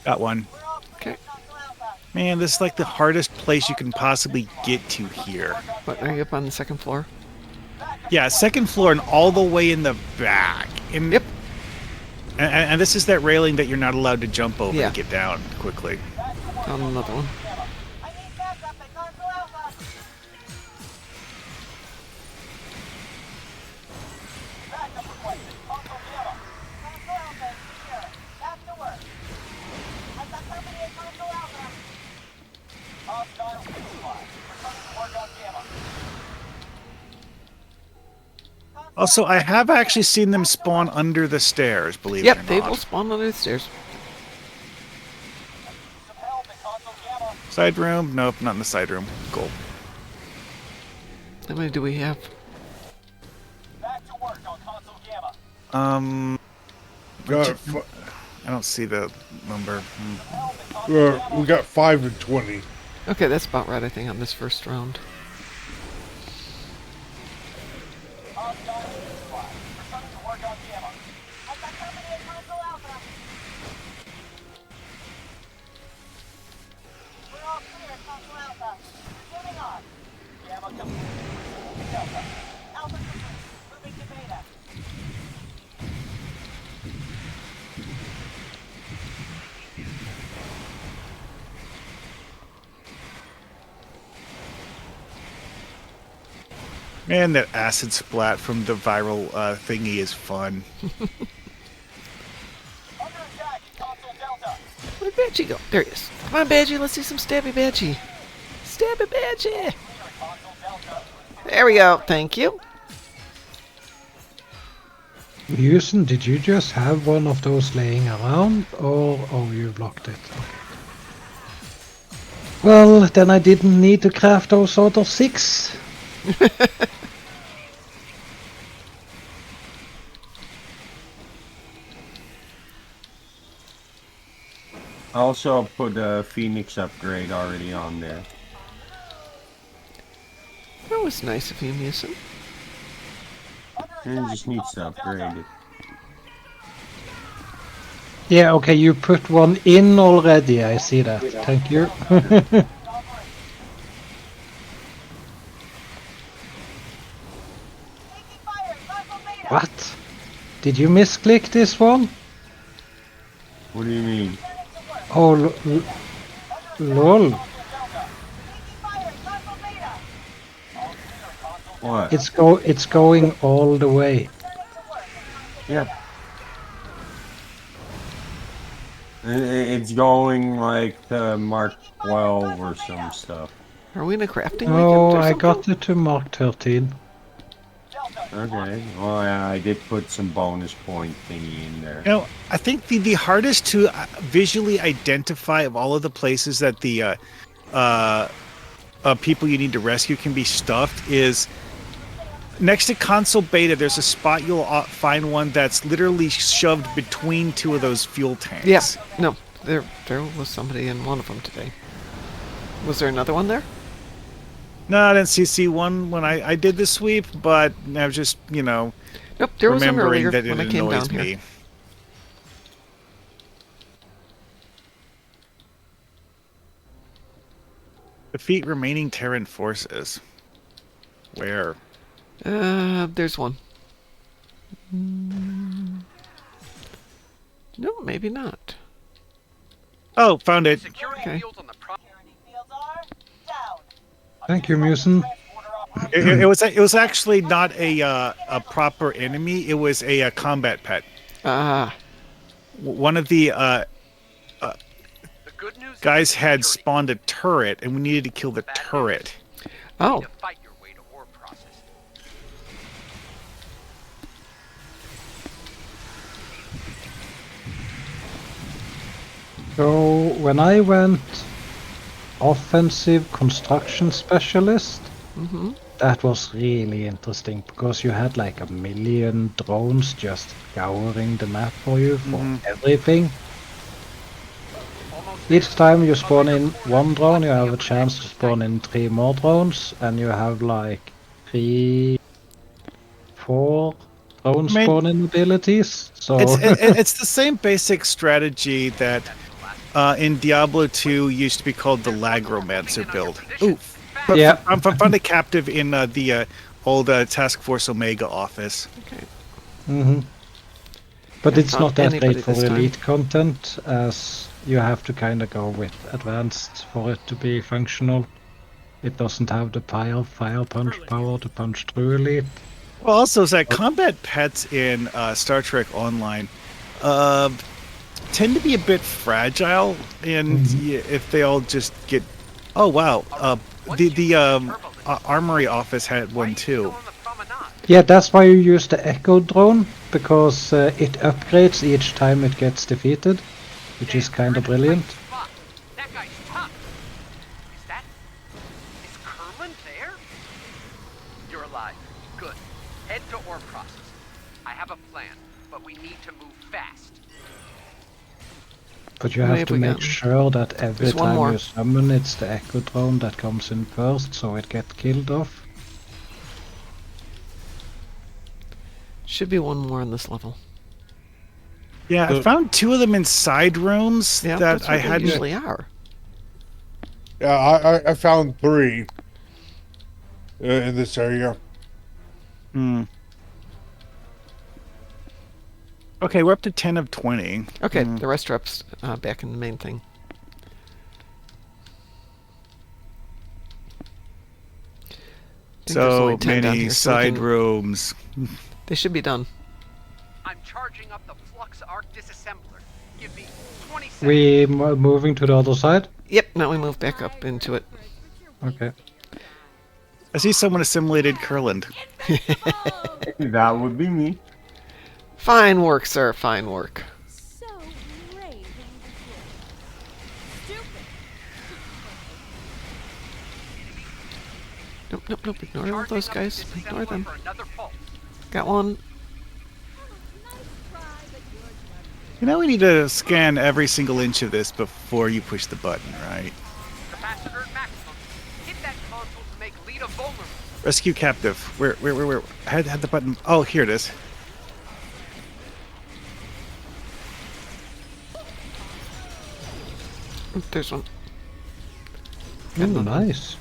Got one. Okay. Man, this is like the hardest place you can possibly get to here. What, are you up on the second floor? Yeah, second floor and all the way in the back. Yep. And this is that railing that you're not allowed to jump over Yeah. to get down quickly. Found another one. Also, I have actually seen them spawn under the stairs, believe it or Yep, they not. will spawn under the stairs. Side room? Nope, not in the side room. Cool. How many do we have? Got I don't see the number. we got 5 and 20. Okay, that's about right, I think, on this first round. Man, that acid splat from the viral thingy is fun. Where'd Badgie go? There he is. Come on, Badgie, let's see some stabby Badgie. Stabby Badgie! There we go, thank you. Houston, did you just have one of those laying around, or you blocked it? Okay. Well, then I didn't need to craft those other 6. I also put a Phoenix upgrade already on there. That was nice of you, Musin. And it just needs to upgrade it. Yeah, okay, you put one in already, I see that. Thank you. What? Did you misclick this one? What do you mean? Oh, lol. What? It's going all the way. Yeah. It's going like to Mark 12 or some stuff. Are we in a crafting Oh, weekend or I something? got it to Mark 13. Okay. Well, yeah, I did put some bonus point thingy in there. You know, I think the hardest to visually identify of all of the places that the people you need to rescue can be stuffed is next to console beta. There's a spot you'll find one that's literally shoved between 2 of those fuel tanks. Yes. No, there was somebody in one of them today. Was there another one there? No, I didn't see one when I did the sweep, but I was just, Nope, there was one remembering earlier that it when I came down annoys here. me. Defeat remaining Terran forces. Where? There's one. No, maybe not. Oh, found it. Security Okay. fields on the pro- Fields are down. Thank you, Musen. It was actually not a proper enemy. It was a combat pet. Ah, One of the The good news guys is had security. spawned a turret, and we needed to kill the turret. oh, To fight your way to ore processing. So when I went offensive construction specialist, that was really interesting because you had like a million drones just scouring the map for you for everything. Each time you spawn in one drone, you have a chance to spawn in 3 more drones, and you have like 3, 4 drone I mean, spawning abilities. So It's the same basic strategy that in Diablo 2 used to be called the Lagromancer build. Ooh, yeah. I'm found a captive in the old Task Force Omega office. okay. But Yeah, it's not not that anybody great for this time. elite content, as you have to kind of go with advanced for it to be functional. It doesn't have the fire punch power to punch through elite. Well, also, is that combat pets in Star Trek Online tend to be a bit fragile, and if they all just get... Oh, wow. The Armory office had one, too. On the promenade. Yeah, that's why you use the Echo drone, because it upgrades each time it gets defeated, which is kind of brilliant. Spot. That guy's tough. Is Curlin there? You're alive. Good. Head to ore processing. I have a plan, but we need to move fast. But you How many have to have we make gotten? sure that every There's one time more. you summon, it's the Echo drone that comes in first, so it gets killed off. Should be one more on this level. Yeah, I found 2 of them in side rooms Yeah, that that's I what they hadn't... usually are. Yeah, I found 3 in this area. Hmm. Okay, we're up to 10 of 20. Okay, the rest are up back in the main thing. I think there's So only 10 down many here, so we side can- rooms. They should be done. I'm charging up the Flux Arc disassembler. Give me 20 seconds. We moving to the other side? Yep, now we move back up into it. Okay. I see someone assimilated Curland. That would be me. Fine work, sir. Fine work. So brave when you Stupid. Nope, nope, nope. Ignore all those guys. Ignore them. For another fault. Got one. You know we need to scan every single inch of this before you push the button, right? Capacitor at maximum. Hit that console to make Lita vulnerable. Rescue captive. Where? I had the button. Oh, here it is. Oop, there's one. Nice.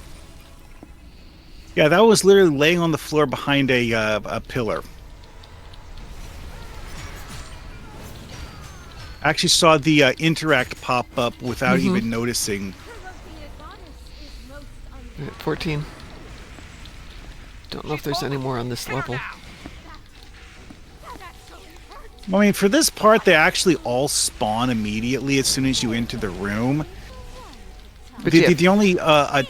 Yeah, that was literally laying on the floor behind a pillar. I actually saw the interact pop up without even noticing. We're at 14. Don't know if there's any more on this level. I mean, for this part, they actually all spawn immediately as soon as you enter the room. But yeah, The only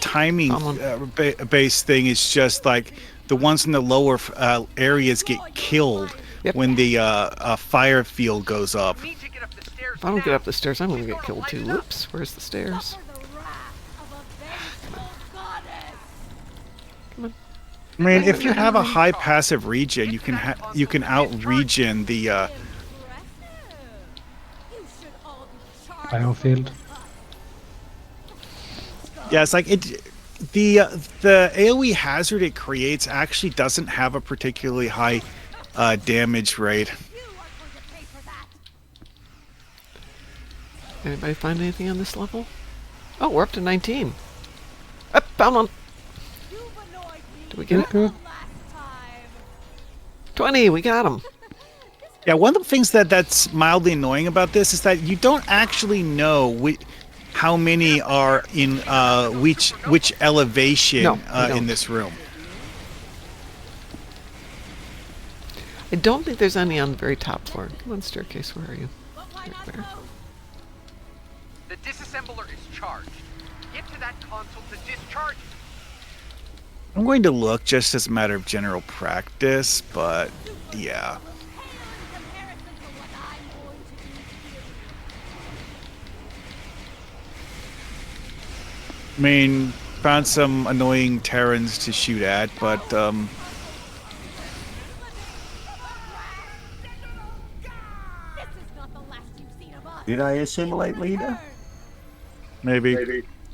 timing Someone- based thing is just like the ones in the lower areas get killed Yep. when the fire field goes up. Need to get up the stairs. if I don't get up the stairs, I'm gonna get killed too. Whoops, where's the stairs? I mean, if you have a high passive regen, you can out regen the. Battlefield. Yeah, it's like the AOE hazard it creates actually doesn't have a particularly high damage rate. Anybody find anything on this level? Oh, we're up to 19. Oh, found one. Did we get it? Good. 20. We got him. Yeah, one of the things that's mildly annoying about this is that you don't actually know how many are in which elevation No, we don't. in this room. I don't think there's any on the very top floor. Come on, staircase. Where are you? Right there. The disassembler is charged. Get to that console to discharge it. I'm going to look just as a matter of general practice, but yeah. I mean, found some annoying Terrans to shoot at, but Did I assimilate Lita? maybe.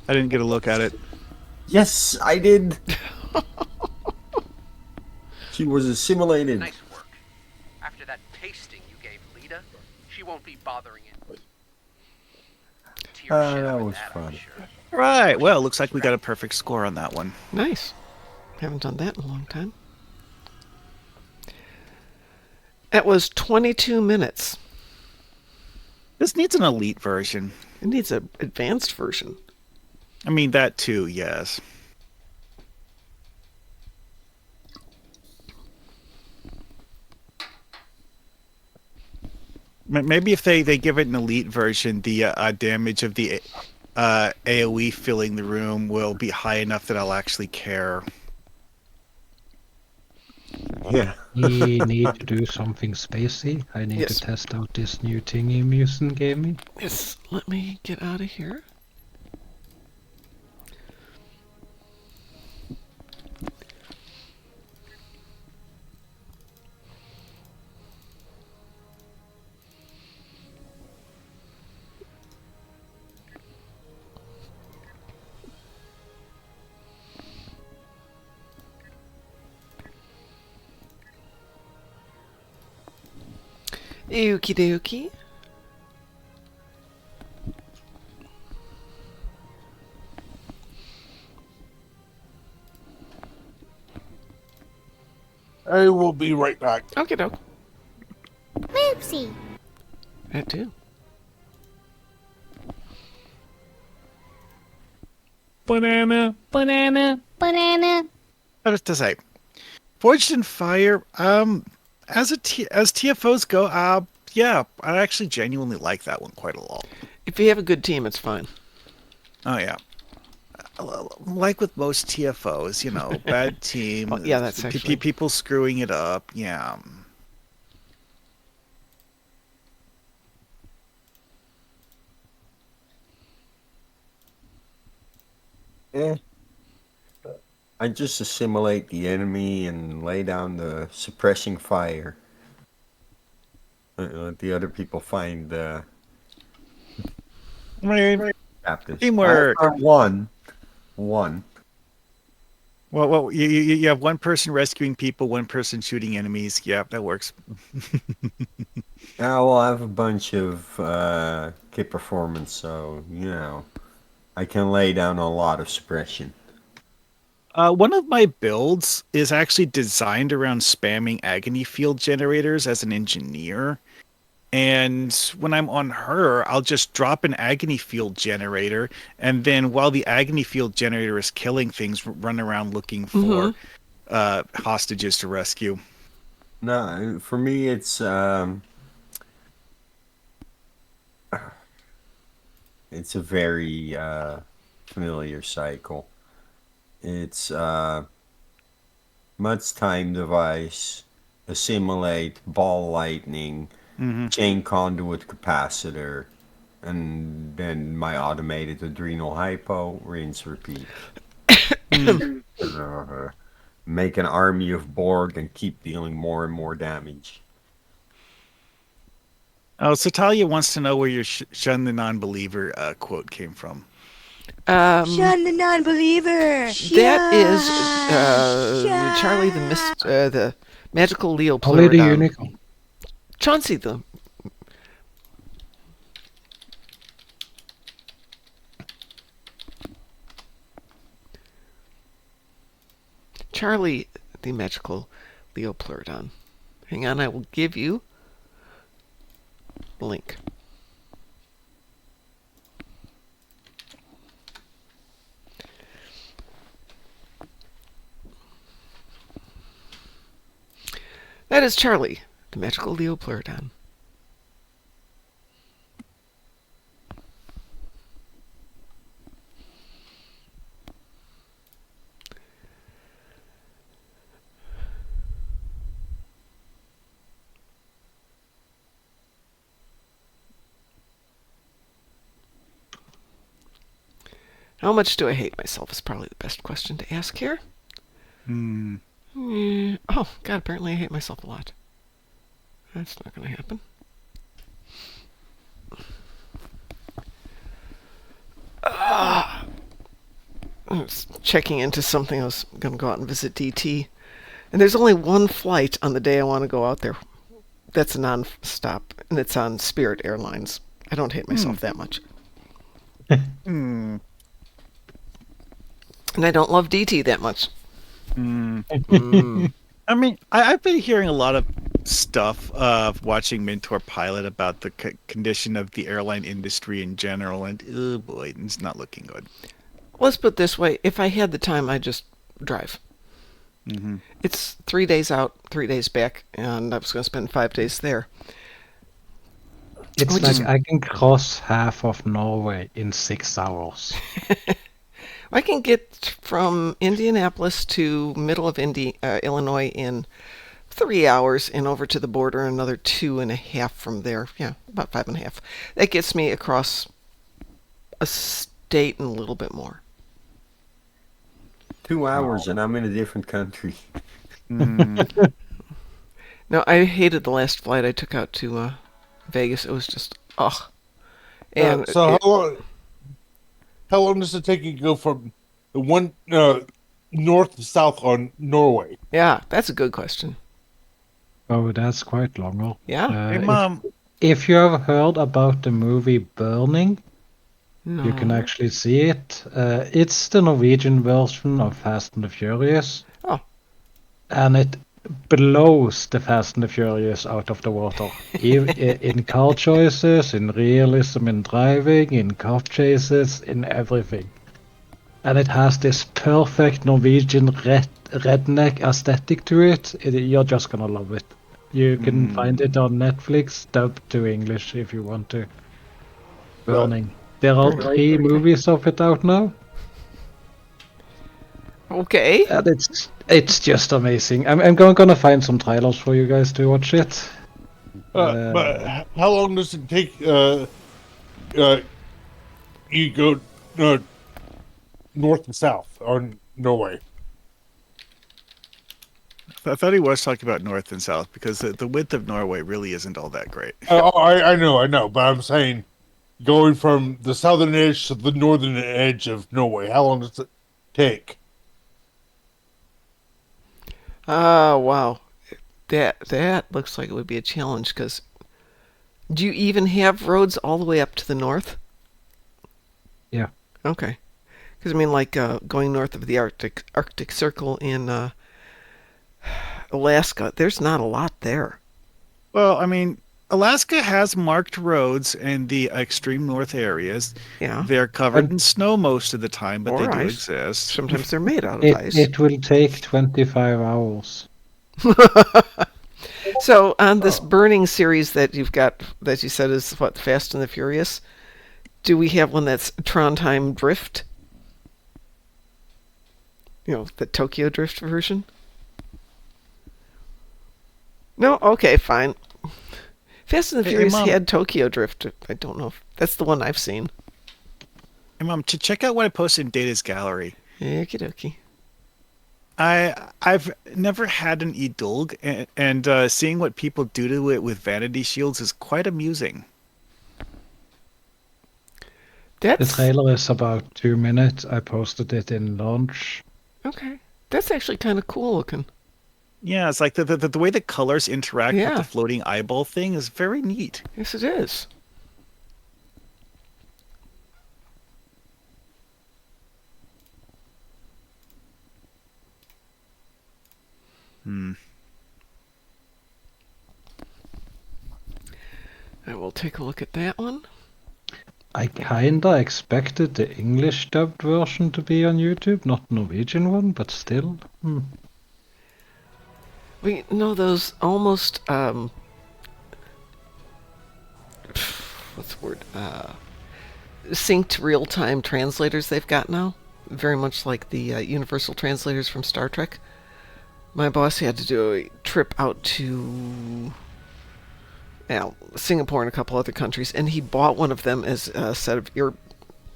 I didn't get a look at it. Yes, I did. She was assimilated. Nice work. After that pasting you gave Lita, she won't be bothering it. That was fun. Sure. Right. Well, looks like we got a perfect score on that one. Nice. Haven't done that in a long time. That was 22 minutes. This needs an elite version. It needs an advanced version. I mean, that too, yes. Maybe if they give it an elite version, the damage of the AoE filling the room will be high enough that I'll actually care. Yeah. We need to do something spacey. I need Yes. to test out this new thingy Musen gave me. Yes, let me get out of here. Okie dokie. I will be right back. Okay, doke. Oopsie. That too. Banana. Banana. How does to say? Forged in Fire. As TFOs go, yeah, I actually genuinely like that one quite a lot. If you have a good team, it's fine. Oh yeah. Like with most TFOs, you know, bad team. Well, yeah, that's actually- people screwing it up. Yeah. I just assimilate the enemy and lay down the suppressing fire. Let the other people find the captives. Teamwork. One. Well, you have one person rescuing people, one person shooting enemies. Yeah, that works. Well, I have a bunch of kit performance, so you know, I can lay down a lot of suppression. One of my builds is actually designed around spamming agony field generators as an engineer. And when I'm on her, I'll just drop an agony field generator, and then while the agony field generator is killing things, run around looking for hostages to rescue. No, for me, it's a very familiar cycle. It's Mutt's time device, assimilate, ball lightning, chain conduit capacitor, and then my automated adrenal hypo, rinse, repeat. Make an army of Borg and keep dealing more and more damage. Oh, so Talia wants to know where your Shun the Non-Believer quote came from. Shun the non-believer. That is Charlie the magical Leo Only the Pleurodon. unicorn. Chauncey the Charlie, the magical Leopleurodon. Hang on, I will give you a link. That is Charlie, the magical Leopleurodon. How much do I hate myself is probably the best question to ask here. Oh, God, apparently I hate myself a lot. That's not going to happen. I was checking into something. I was going to go out and visit DT. And there's only one flight on the day I want to go out there. That's a non-stop, and it's on Spirit Airlines. I don't hate myself that much. And I don't love DT that much. I mean, I've been hearing a lot of stuff of watching Mentor Pilot about the condition of the airline industry in general, and oh boy, it's not looking good. Let's put it this way. If I had the time, I'd just drive. It's 3 days out, 3 days back, and I was going to spend 5 days there. It's Which like is- I can cross half of Norway in 6 hours. I can get from Indianapolis to middle of Illinois in 3 hours and over to the border another 2.5 from there. Yeah, about 5.5. That gets me across a state and a little bit more. 2 hours and I'm in a different country. No, I hated the last flight I took out to Vegas. It was just, ugh. And so how long does it take you to go from the one north to south on Norway? Yeah, that's a good question. Oh, that's quite longer. Yeah. Hey, Mom. If you have heard about the movie Burning, No. you can actually see it. It's the Norwegian version of Fast and the Furious. Oh. And it blows the Fast and the Furious out of the water. In car choices, in realism in driving, in cop chases, in everything. And it has this perfect Norwegian redneck aesthetic to it. You're just gonna love it. You can find it on Netflix, dubbed to English if you want to. Burning. There are 3 movies of it out now. Okay. And it's just amazing. I'm gonna find some trailers for you guys to watch it. But how long does it take you go north and south on Norway? I thought he was talking about north and south because the width of Norway really isn't all that great. I know, but I'm saying going from the southern edge to the northern edge of Norway, how long does it take? Oh, wow. That looks like it would be a challenge, because do you even have roads all the way up to the north? Yeah. Okay. Because, I mean, like going north of the Arctic Circle in Alaska, there's not a lot there. Well, I mean, Alaska has marked roads in the extreme north areas. Yeah. They're covered in snow most of the time, but Or they do ice. exist. Sometimes they're made out of ice. It will take 25 hours. So on this burning series that you've got, that you said is what, Fast and the Furious, do we have one that's Trondheim Drift? You know, the Tokyo Drift version? No? Okay, fine. Fast and the Hey, Furious Mom. had Tokyo Drift. I don't know if that's the one I've seen. Hey, Mom, check out what I posted in Data's gallery. Okie dokie. I've never had an e-dulg, and seeing what people do to it with vanity shields is quite amusing. The That's trailer is about 2 minutes. I posted it in launch. okay. That's actually kind of cool looking. Yeah, it's like the way the colors interact with Yeah. the floating eyeball thing is very neat. Yes, it is. I will take a look at that one. I kinda expected the English dubbed version to be on YouTube, not Norwegian one, but still. We know those almost what's the word? Synced real-time translators they've got now. Very much like the universal translators from Star Trek. My boss had to do a trip out to Singapore and a couple other countries, and he bought one of them as a set of ear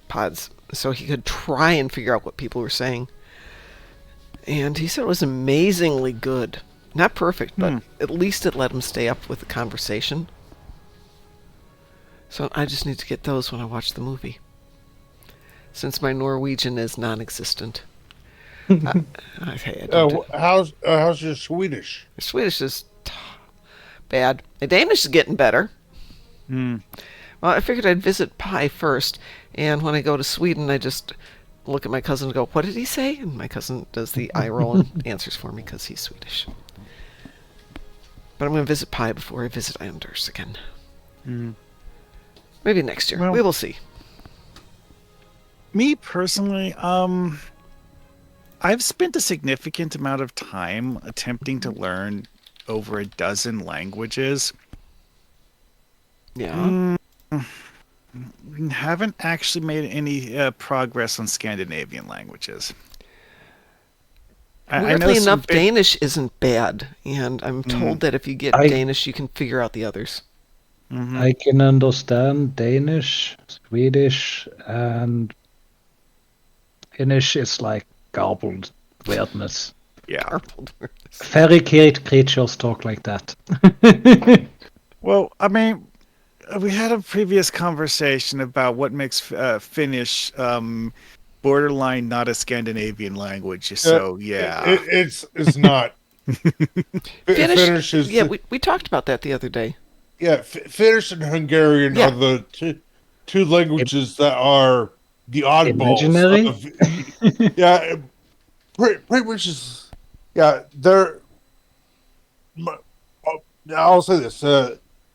pods so he could try and figure out what people were saying. And he said it was amazingly good. Not perfect, but at least it let him stay up with the conversation. So I just need to get those when I watch the movie, since my Norwegian is non-existent. How's your Swedish? Swedish is bad. My Danish is getting better. Well, I figured I'd visit Pi first, and when I go to Sweden, I just look at my cousin and go, "What did he say?" And my cousin does the eye roll and answers for me because he's Swedish. But I'm going to visit Pi before I visit Anders again. Maybe next year. Well, we will see. Me personally, I've spent a significant amount of time attempting to learn over a dozen languages. Yeah. Haven't actually made any progress on Scandinavian languages. Weirdly enough, Danish isn't bad, and I'm told that if you get Danish, you can figure out the others. I can understand Danish, Swedish, and Finnish is like garbled weirdness. Yeah. Garbled weirdness. Fairy creatures talk like that. Well, I mean, we had a previous conversation about what makes Finnish borderline not a Scandinavian language. So yeah, it's not. Finnish is we talked about that the other day. Yeah, Finnish and Hungarian are the two languages that are the oddballs. Imaginary? Yeah, pretty much is. Yeah, they're. I'll say this: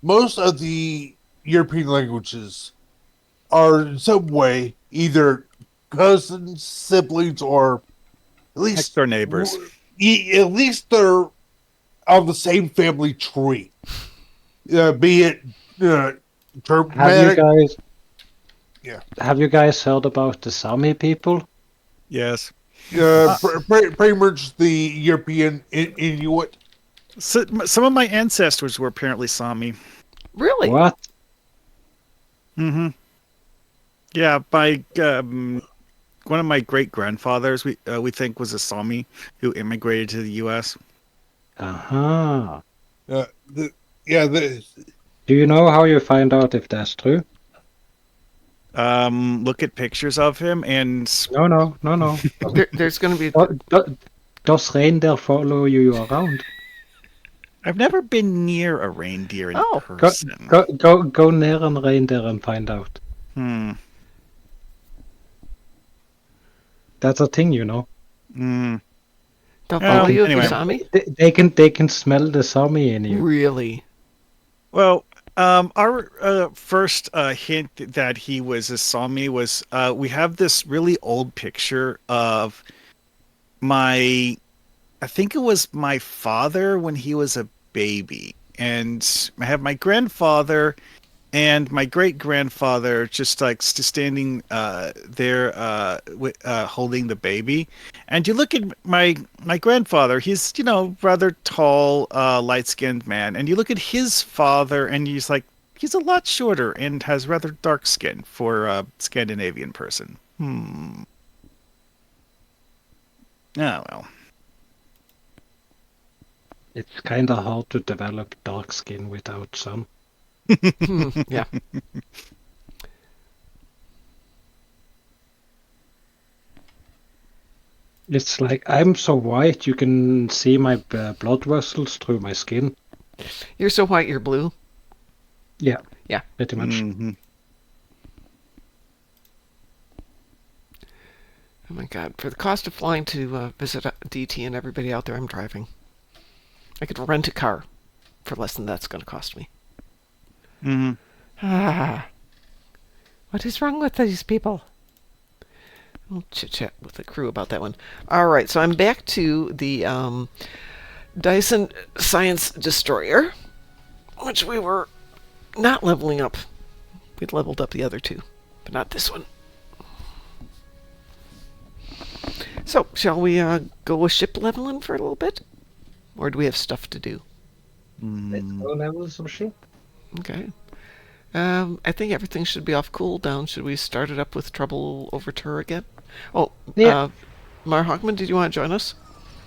most of the European languages are in some way either cousins, siblings, or at least next door neighbors. At least they're on the same family tree. Be it Germanic. Have you guys heard about the Sami people? Yes. Pretty much the European Inuit. So, some of my ancestors were apparently Sami. Really? What? Yeah, by one of my great grandfathers, we think was a Sami who immigrated to the U.S. Do you know how you find out if that's true? Look at pictures of him and... No. There's going to be... Does reindeer follow you around? I've never been near a reindeer in person. Go near a reindeer and find out. That's a thing, you know. They'll follow you if you're anyway. Sami? They can smell the Sami in you. Really? Well, our first hint that he was a Sami was we have this really old picture of I think it was my father when he was a baby. And I have my grandfather and my great-grandfather just like standing there holding the baby. And you look at my grandfather, he's, rather tall, light-skinned man. And you look at his father and he's a lot shorter and has rather dark skin for a Scandinavian person. Oh, well. It's kind of hard to develop dark skin without sun. Yeah. It's like I'm so white you can see my blood vessels through my skin. You're so white, you're blue? Yeah. Yeah. Pretty much. Oh my god. For the cost of flying to visit DT and everybody out there, I'm driving. I could rent a car for less than that's going to cost me. Mm-hmm. Ah, what is wrong with these people? We'll chit-chat with the crew about that one. All right, so I'm back to the Dyson Science Destroyer, which we were not leveling up. We'd leveled up the other two, but not this one. So, shall we go with ship leveling for a little bit? Or do we have stuff to do? Let's go level some ship. Okay. I think everything should be off cooldown. Should we start it up with Trouble Over Tur again? Oh, Yeah. Mar Hockman, did you want to join us?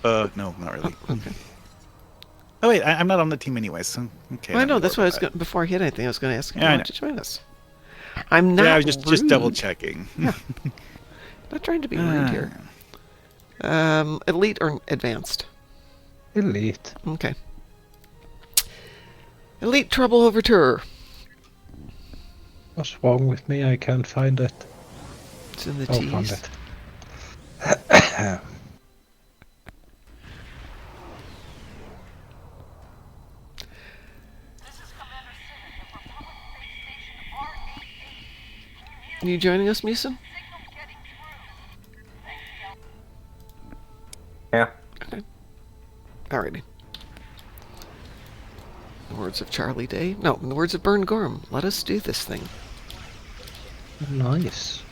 No, not really. Oh, okay. Oh wait, I'm not on the team anyway, so okay. Well, I know, that's why I was going before I hit anything, I was going to ask if you Yeah, I wanted to join us. I'm not Yeah, I was just rude. double checking. Yeah. Not trying to be rude here. Elite or advanced? Elite. Okay. Elite Trouble Over Tur. What's wrong with me? I can't find it. It's in the Oh, found T's. it. Are you joining us, Meeson? Yeah. Okay. Alrighty. In the words of Charlie Day. No, in the words of Bern Gorham, let us do this thing. Nice.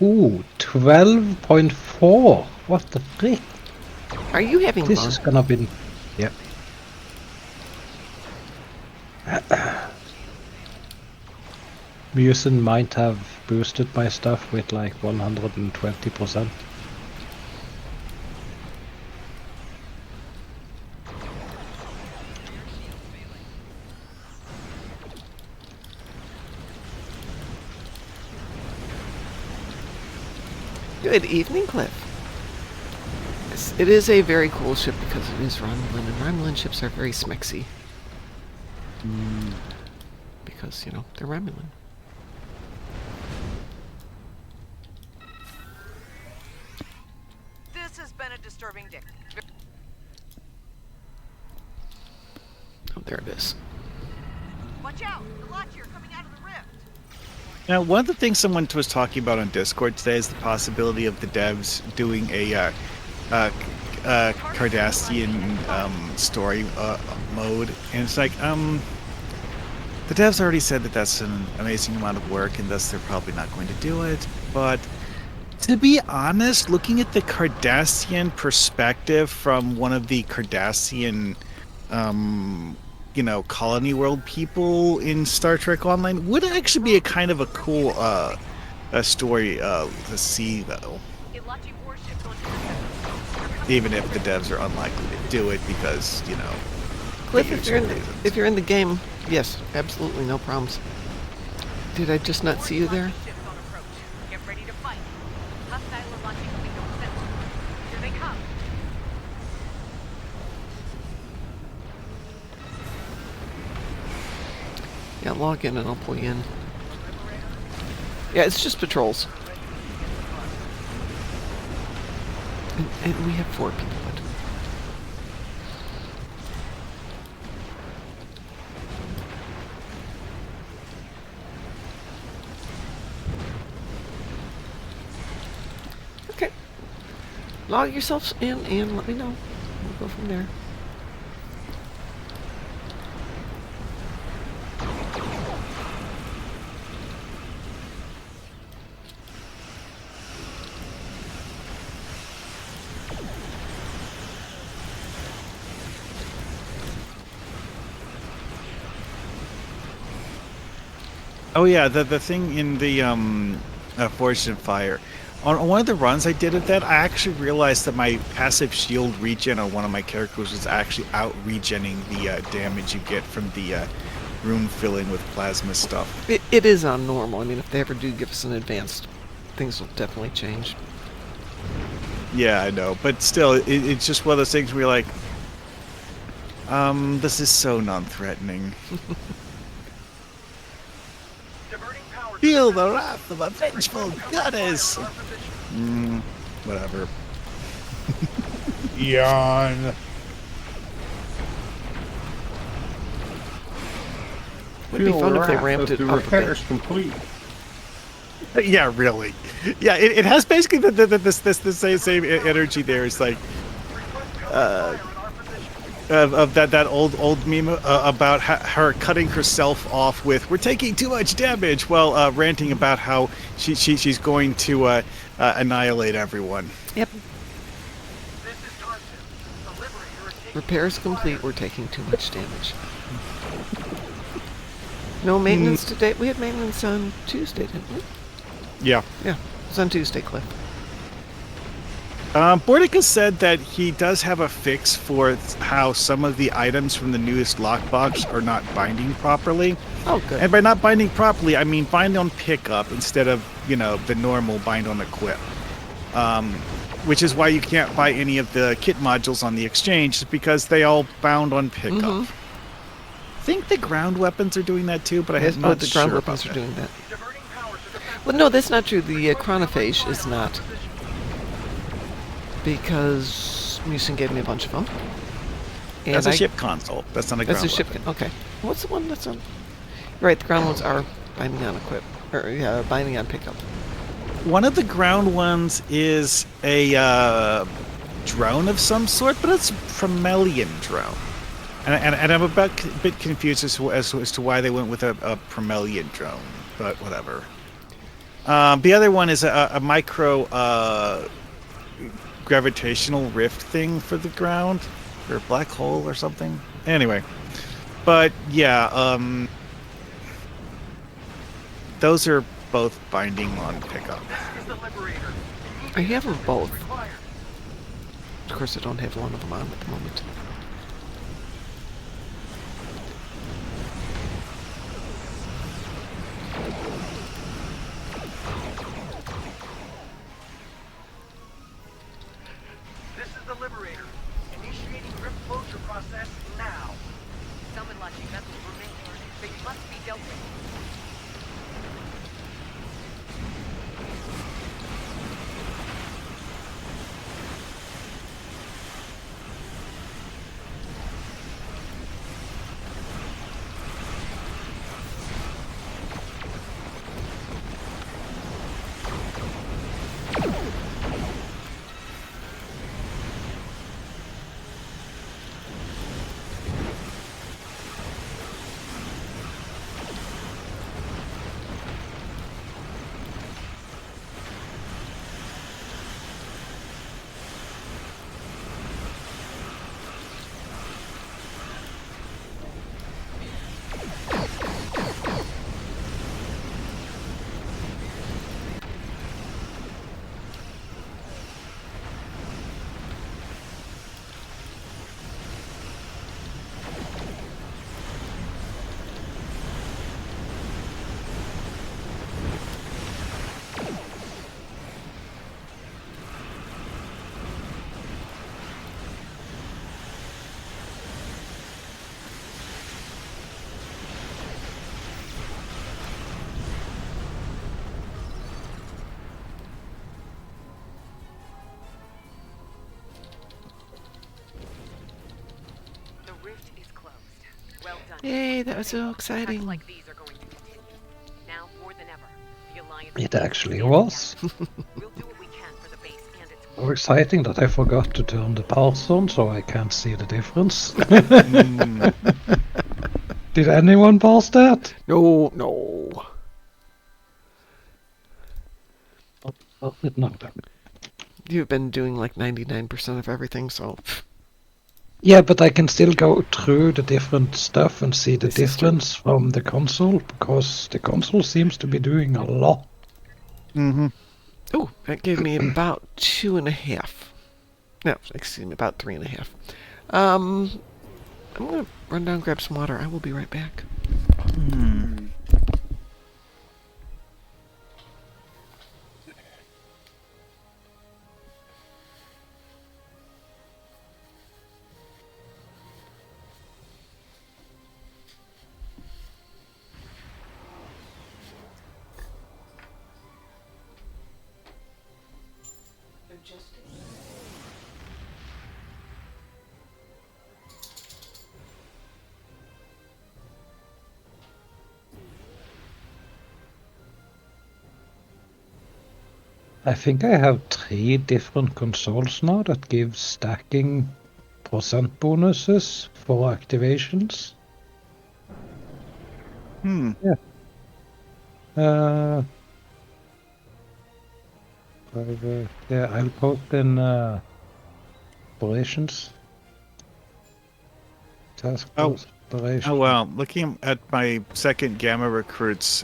Ooh, 12.4. What the frick? Are you having This fun? is gonna be... Yep. Musen might have boosted my stuff with like 120%. Good evening, Cliff. Yes, it is a very cool ship because it is Romulan, and Romulan ships are very smexy. Because, you know, they're Romulan. This has been a disturbing day. Oh, there it is. Watch out! The Lachir coming out of the rift! Now, one of the things someone was talking about on Discord today is the possibility of the devs doing a Cardassian story mode, and it's like, the devs already said that that's an amazing amount of work, and thus they're probably not going to do it. But to be honest, looking at the Cardassian perspective from one of the Cardassian, colony world people in Star Trek Online would actually be a kind of a cool a story to see, though. Even if the devs are unlikely to do it because, Cliff, if you're in the game, yes, absolutely, no problems. Did I just not see you there? Get ready to fight. Hostile are launching window sensors. Here they come. Yeah, log in and I'll pull you in. Yeah, it's just patrols. And we have 4 people. Okay. Log yourselves in and let me know. We'll go from there. Oh yeah, the thing in the Forged in Fire. On one of the runs I did of that, I actually realized that my passive shield regen on one of my characters was actually out regenning the damage you get from the rune filling with plasma stuff. It is on normal. I mean, if they ever do give us an advanced, things will definitely change. Yeah, I know, but still, it's just one of those things where you're like, this is so non-threatening. Feel the wrath of a vengeful goddess! Whatever. Yawn. Would be fun if they ramped it the up a repair's bit. complete. Yeah, really. Yeah, it has basically the same energy there. It's like of that old meme about her cutting herself off with "we're taking too much damage," while ranting about how she's going to annihilate everyone. Yep. This is Darkmom. The Liberator is taking Repairs complete. We're taking too much damage. No maintenance today. We had maintenance on Tuesday, didn't we? Yeah. Yeah, it was on Tuesday, Cliff. Bordica said that he does have a fix for how some of the items from the newest lockbox are not binding properly. Oh, good. And by not binding properly, I mean bind on pickup instead of, the normal bind on equip. Which is why you can't buy any of the kit modules on the exchange, because they all bound on pickup. I think the ground weapons are doing that too, but I'm not the sure ground weapons about are doing that. Well, no, that's not true. The chronophage is not. Because Musin gave me a bunch of them. And That's a ship console. That's not a ground That's a ship. weapon. Okay. What's the one that's on? Right, the ground ones are binding on equip. Or, yeah, binding on pickup. One of the ground ones is a drone of some sort, but it's a Promelian drone. And I'm a bit confused as to why they went with a Promelian drone, but whatever. The other one is a micro gravitational rift thing for the ground, or a black hole or something. Anyway, but yeah, those are both binding on pickup. I have them both. Of course, I don't have one of them on at the moment. This is the Liberator. Initiating rift closure process now. Summon launching vessels remain. They must be dealt with. The rift is closed. Well done. Yay, that was so exciting. Attacks like these are going to continue. Now more than ever, the Alliance It actually was. We'll do what we can for the base and its So exciting that I forgot to turn the parts on, so I can't see the difference. Did anyone pass that? No, no. Oh, it knocked out. You've been doing like 99% of everything, so. Yeah, but I can still go through the different stuff and see the This is true. difference from the console, because the console seems to be doing a lot. Mm-hmm. Oh, that gave me about 2.5. No, excuse me, about 3.5. I'm gonna run down and grab some water. I will be right back. I think I have 3 different consoles now that give stacking percent bonuses for activations. Yeah. Yeah, I'll post in operations. Task force operation. Oh well, looking at my second Gamma recruits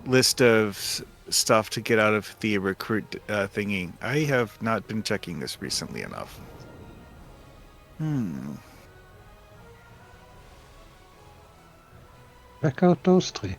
list of stuff to get out of the recruit thingy, I have not been checking this recently enough. Check out those 3.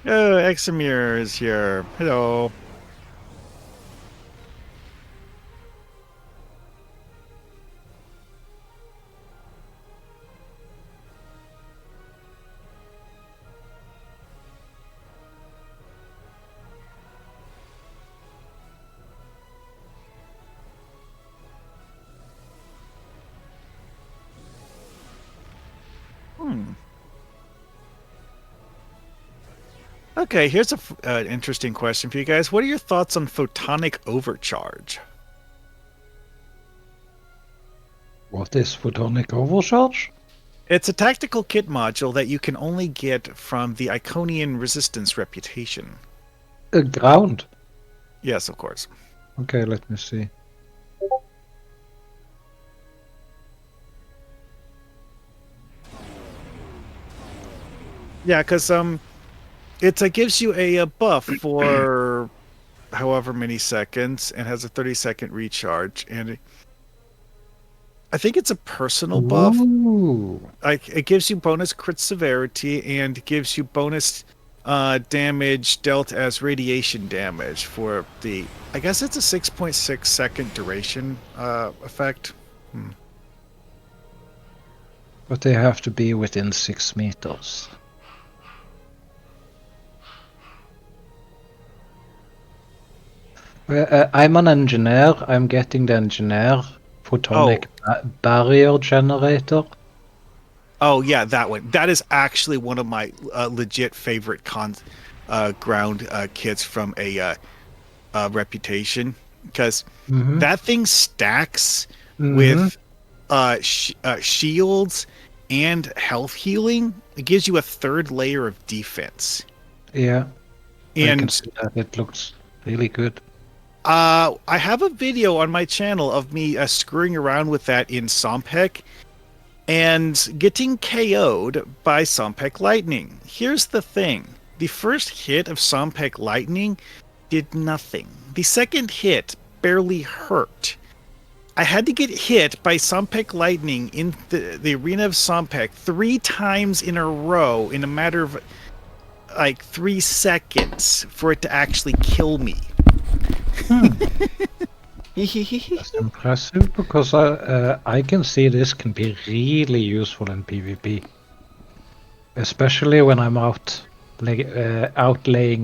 Oh, Examir is here. Hello. Okay, here's a interesting question for you guys. What are your thoughts on photonic overcharge? What is photonic overcharge? It's a tactical kit module that you can only get from the Iconian resistance reputation. Ground. Yes, of course. Okay, let me see. Yeah, because it gives you a buff for however many seconds and has a 30-second recharge, and I think it's a personal buff. Ooh. Like it gives you bonus crit severity and gives you bonus damage dealt as radiation damage for the. I guess it's a 6.6 second duration effect. But they have to be within 6 meters. I'm an engineer. I'm getting the engineer photonic barrier generator. Oh yeah, that one. That is actually one of my legit favorite ground kits from a reputation, because that thing stacks with shields and health healing. It gives you a third layer of defense. Yeah, and I can see that. It looks really good. I have a video on my channel of me screwing around with that in Sompek and getting KO'd by Sompek Lightning. Here's the thing. The first hit of Sompek Lightning did nothing. The second hit barely hurt. I had to get hit by Sompek lightning in the arena of Sompek 3 times in a row in a matter of like 3 seconds for it to actually kill me. That's impressive, because I can see this can be really useful in PvP. Especially when I'm outlaying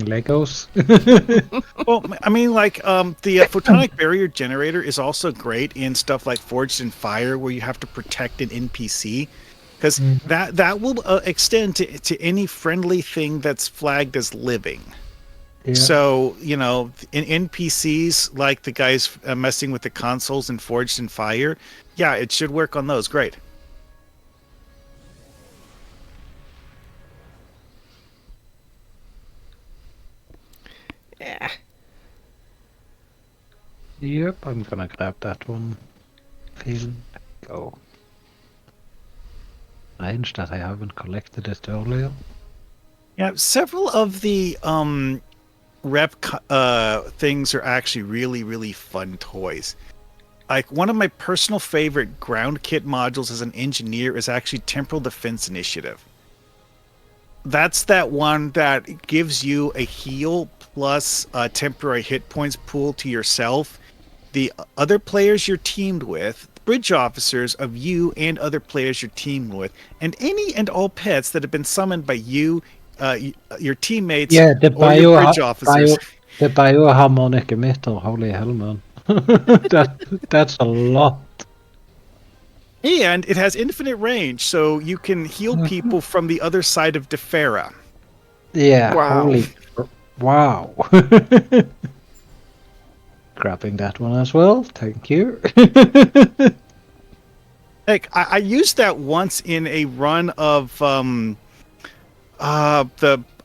Legos. Well, I mean, like, the photonic barrier generator is also great in stuff like Forged in Fire, where you have to protect an NPC, because that will extend to any friendly thing that's flagged as living. Yeah. So, you know, in NPCs, like the guys messing with the consoles in Forged in Fire, yeah, it should work on those. Great. Yeah. Yep, I'm gonna grab that one. Go. Strange that I haven't collected it earlier. Yeah, several of the rep things are actually really, really fun toys. Like, one of my personal favorite ground kit modules as an engineer is actually Temporal Defense Initiative. That's that one that gives you a heal plus temporary hit points pool to yourself, the other players you're teamed with, bridge officers of you and other players you're teamed with, and any and all pets that have been summoned by you, your teammates, or your bridge officers. The bioharmonic emitter, holy hell, man. That's a lot. And it has infinite range, so you can heal people from the other side of Defera. Yeah, Wow. holy... Wow. Grabbing that one as well, thank you. Like, I used that once in a run of the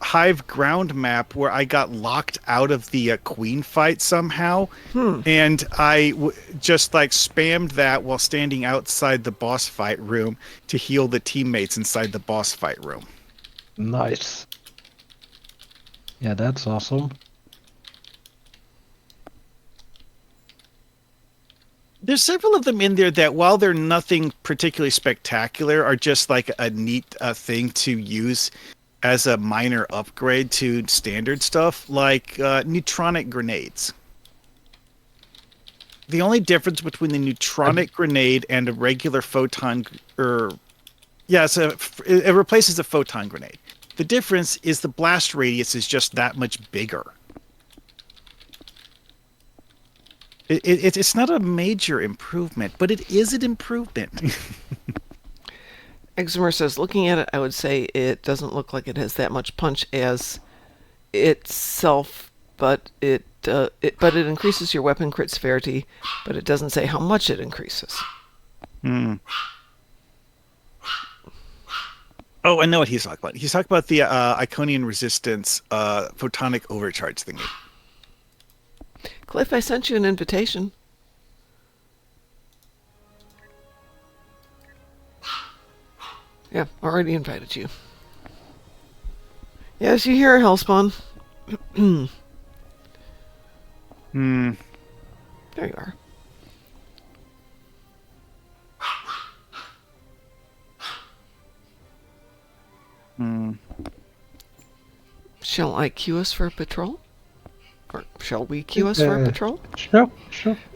Hive ground map where I got locked out of the queen fight somehow, and I just like spammed that while standing outside the boss fight room to heal the teammates inside the boss fight room. Nice. Yeah, that's awesome. There's several of them in there that, while they're nothing particularly spectacular, are just like a neat thing to use as a minor upgrade to standard stuff, like neutronic grenades. The only difference between the neutronic grenade and a regular photon, it replaces a photon grenade. The difference is the blast radius is just that much bigger. It's not a major improvement, but it is an improvement. Exemer says, looking at it, I would say it doesn't look like it has that much punch as itself, but it increases your weapon crit severity, but it doesn't say how much it increases. Oh, I know what he's talking about. He's talking about the Iconian Resistance photonic overcharge thingy. Cliff, I sent you an invitation. Yeah, already invited you. Yes, you hear Hellspawn. There you are. Shall I queue us for a patrol? Or shall we queue us for a patrol? Sure.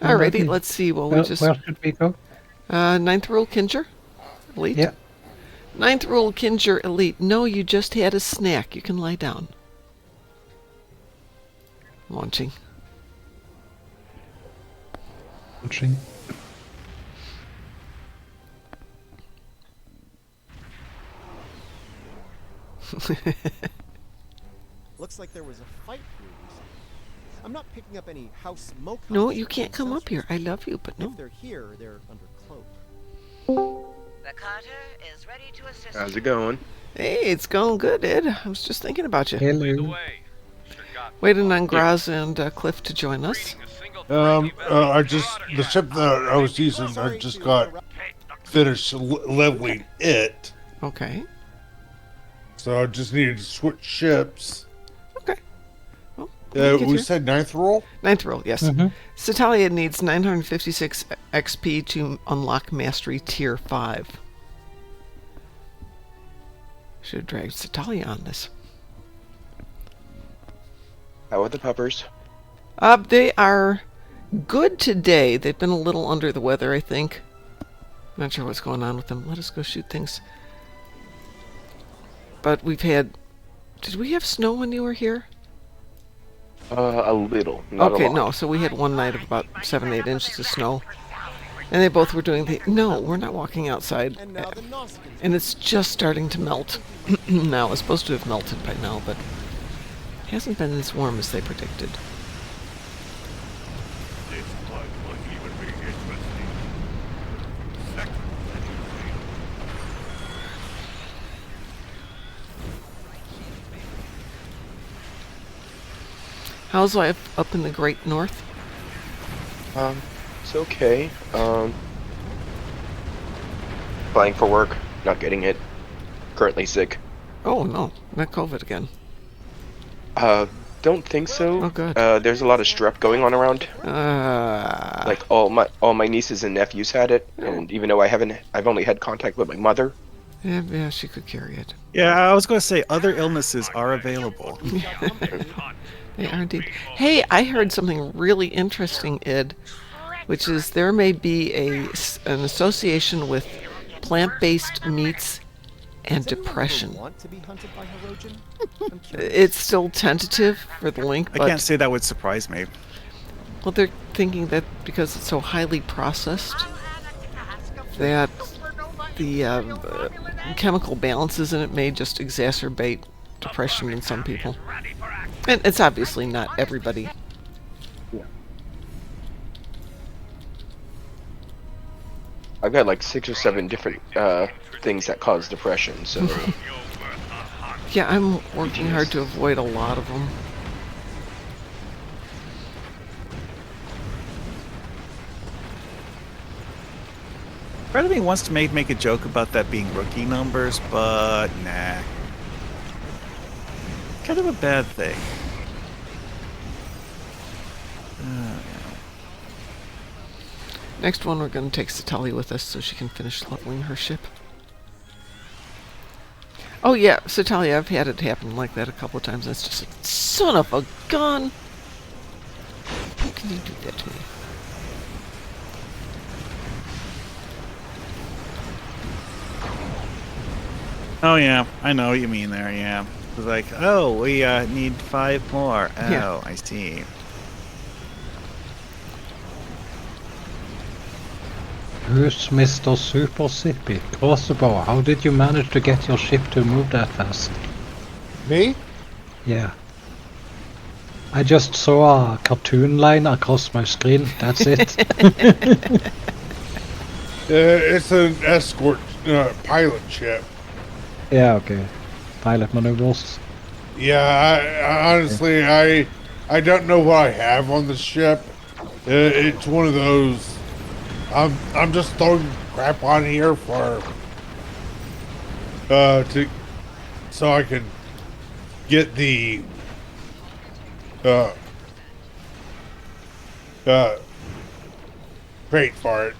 Alrighty, let's see. Well, where should we go? 9th Rule Kinger Elite. Yeah. 9th Rule Kinger Elite. No, you just had a snack. You can lie down. Launching. Looks like there was a fight here recently. I'm not picking up any house smoke. No, you can't come up here. I love you, but no. If they're here, they're under cloak. The Carter is ready to assist. How's it going? Hey, it's going good, Ed. I was just thinking about you. Hello. Waiting on Graz and Cliff to join us. The ship that I was using, I just got finished leveling it. Okay. So I just needed to switch ships. Okay. Well, We said ninth roll? Ninth roll, yes. Satalia needs 956 XP to unlock Mastery Tier 5. Should have dragged Satalia on this. How are the puppers? They are good today. They've been a little under the weather, I think. Not sure what's going on with them. Let us go shoot things. But we've had... Did we have snow when you were here? A little. Not Okay, a lot. no. So we had one night of about 7-8 inches of snow. And they both were doing the... No, we're not walking outside. And it's just starting to melt. Now, it's supposed to have melted by now, but... It hasn't been as warm as they predicted. How's life up in the Great North? It's okay. Applying for work, not getting it. Currently sick. Oh no, not COVID again. Don't think so. Oh good. There's a lot of strep going on around. Like all my nieces and nephews had it, and even though I've only had contact with my mother. Yeah, she could carry it. Yeah, I was going to say other illnesses are available. They are indeed. Hey, I heard something really interesting, Ed, which is there may be an association with plant-based meats and depression. It's still tentative for the link, but I can't say that would surprise me. Well, they're thinking that because it's so highly processed, that the chemical balances in it may just exacerbate depression in some people. And it's obviously not everybody. Yeah. I've got like 6 or 7 different things that cause depression, so... Yeah, I'm working hard to avoid a lot of them. Part of me wants to make a joke about that being rookie numbers, but nah. Kind of a bad thing. Next one, we're going to take Satali with us so she can finish leveling her ship. Oh yeah, Satali, I've had it happen like that a couple of times. It's just like, son of a gun! How can you do that to me? Oh yeah, I know what you mean there, yeah. It's like, oh, we need 5 more. Oh, Yeah. I see. Who's Mr. Super Sippy? Crossbow, how did you manage to get your ship to move that fast? Me? Yeah. I just saw a cartoon line across my screen, that's it. It's an escort pilot ship. Yeah, okay. Pilot maneuvers. Yeah, I honestly, I don't know what I have on the ship. It's one of those. I'm just throwing crap on here for so I can get the crate for it.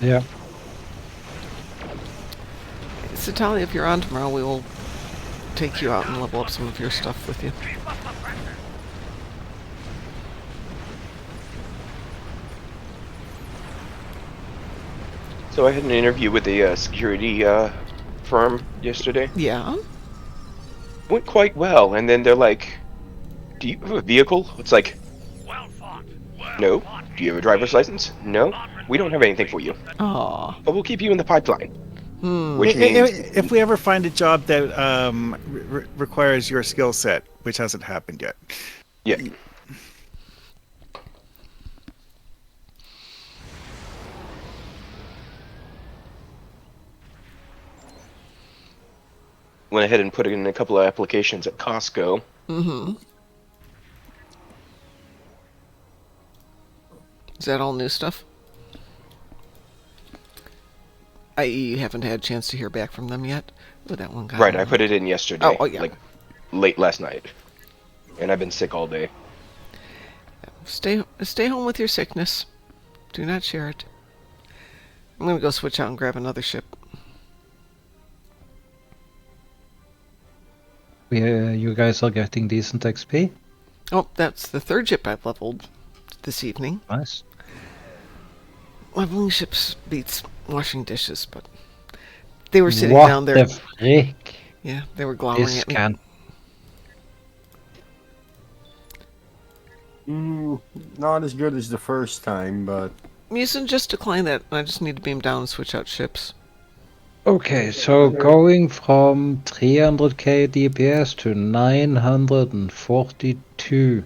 Yeah. Satali, if you're on tomorrow, we will take you out and level up some of your stuff with you. So I had an interview with a security firm yesterday. Yeah? Went quite well, and then they're like, do you have a vehicle? It's like, no. Do you have a driver's license? No. We don't have anything for you. Aww. But we'll keep you in the pipeline. Which means... If we ever find a job that requires your skill set, which hasn't happened yet. Yeah. Went ahead and put in a couple of applications at Costco. Mm-hmm. Is that all new stuff? I.e., you haven't had a chance to hear back from them yet? Oh, that one guy. Right, I put it in yesterday. Oh, yeah. Like, late last night. And I've been sick all day. Stay home with your sickness. Do not share it. I'm gonna go switch out and grab another ship. You guys are getting decent XP. Oh, that's the third ship I've leveled this evening. Nice. Leveling ships beats washing dishes, but they were sitting What down there. the frick? Yeah, they were glowering This at me. can't. Not as good as the first time, but Musin, just decline that. I just need to beam down and switch out ships. Okay, so going from 300k DPS to 942k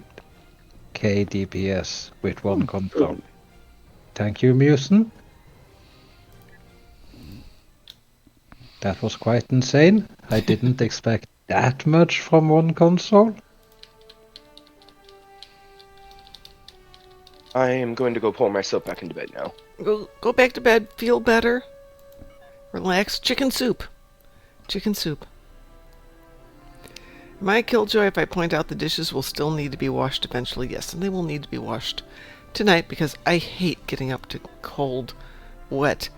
DPS with one control. Thank you, Musen. That was quite insane. I didn't expect that much from one console. I am going to go pull myself back into bed now. Go back to bed. Feel better. Relax. Chicken soup. Chicken soup. Am I a killjoy if I point out the dishes will still need to be washed eventually? Yes, and they will need to be washed tonight because I hate getting up to cold, wet,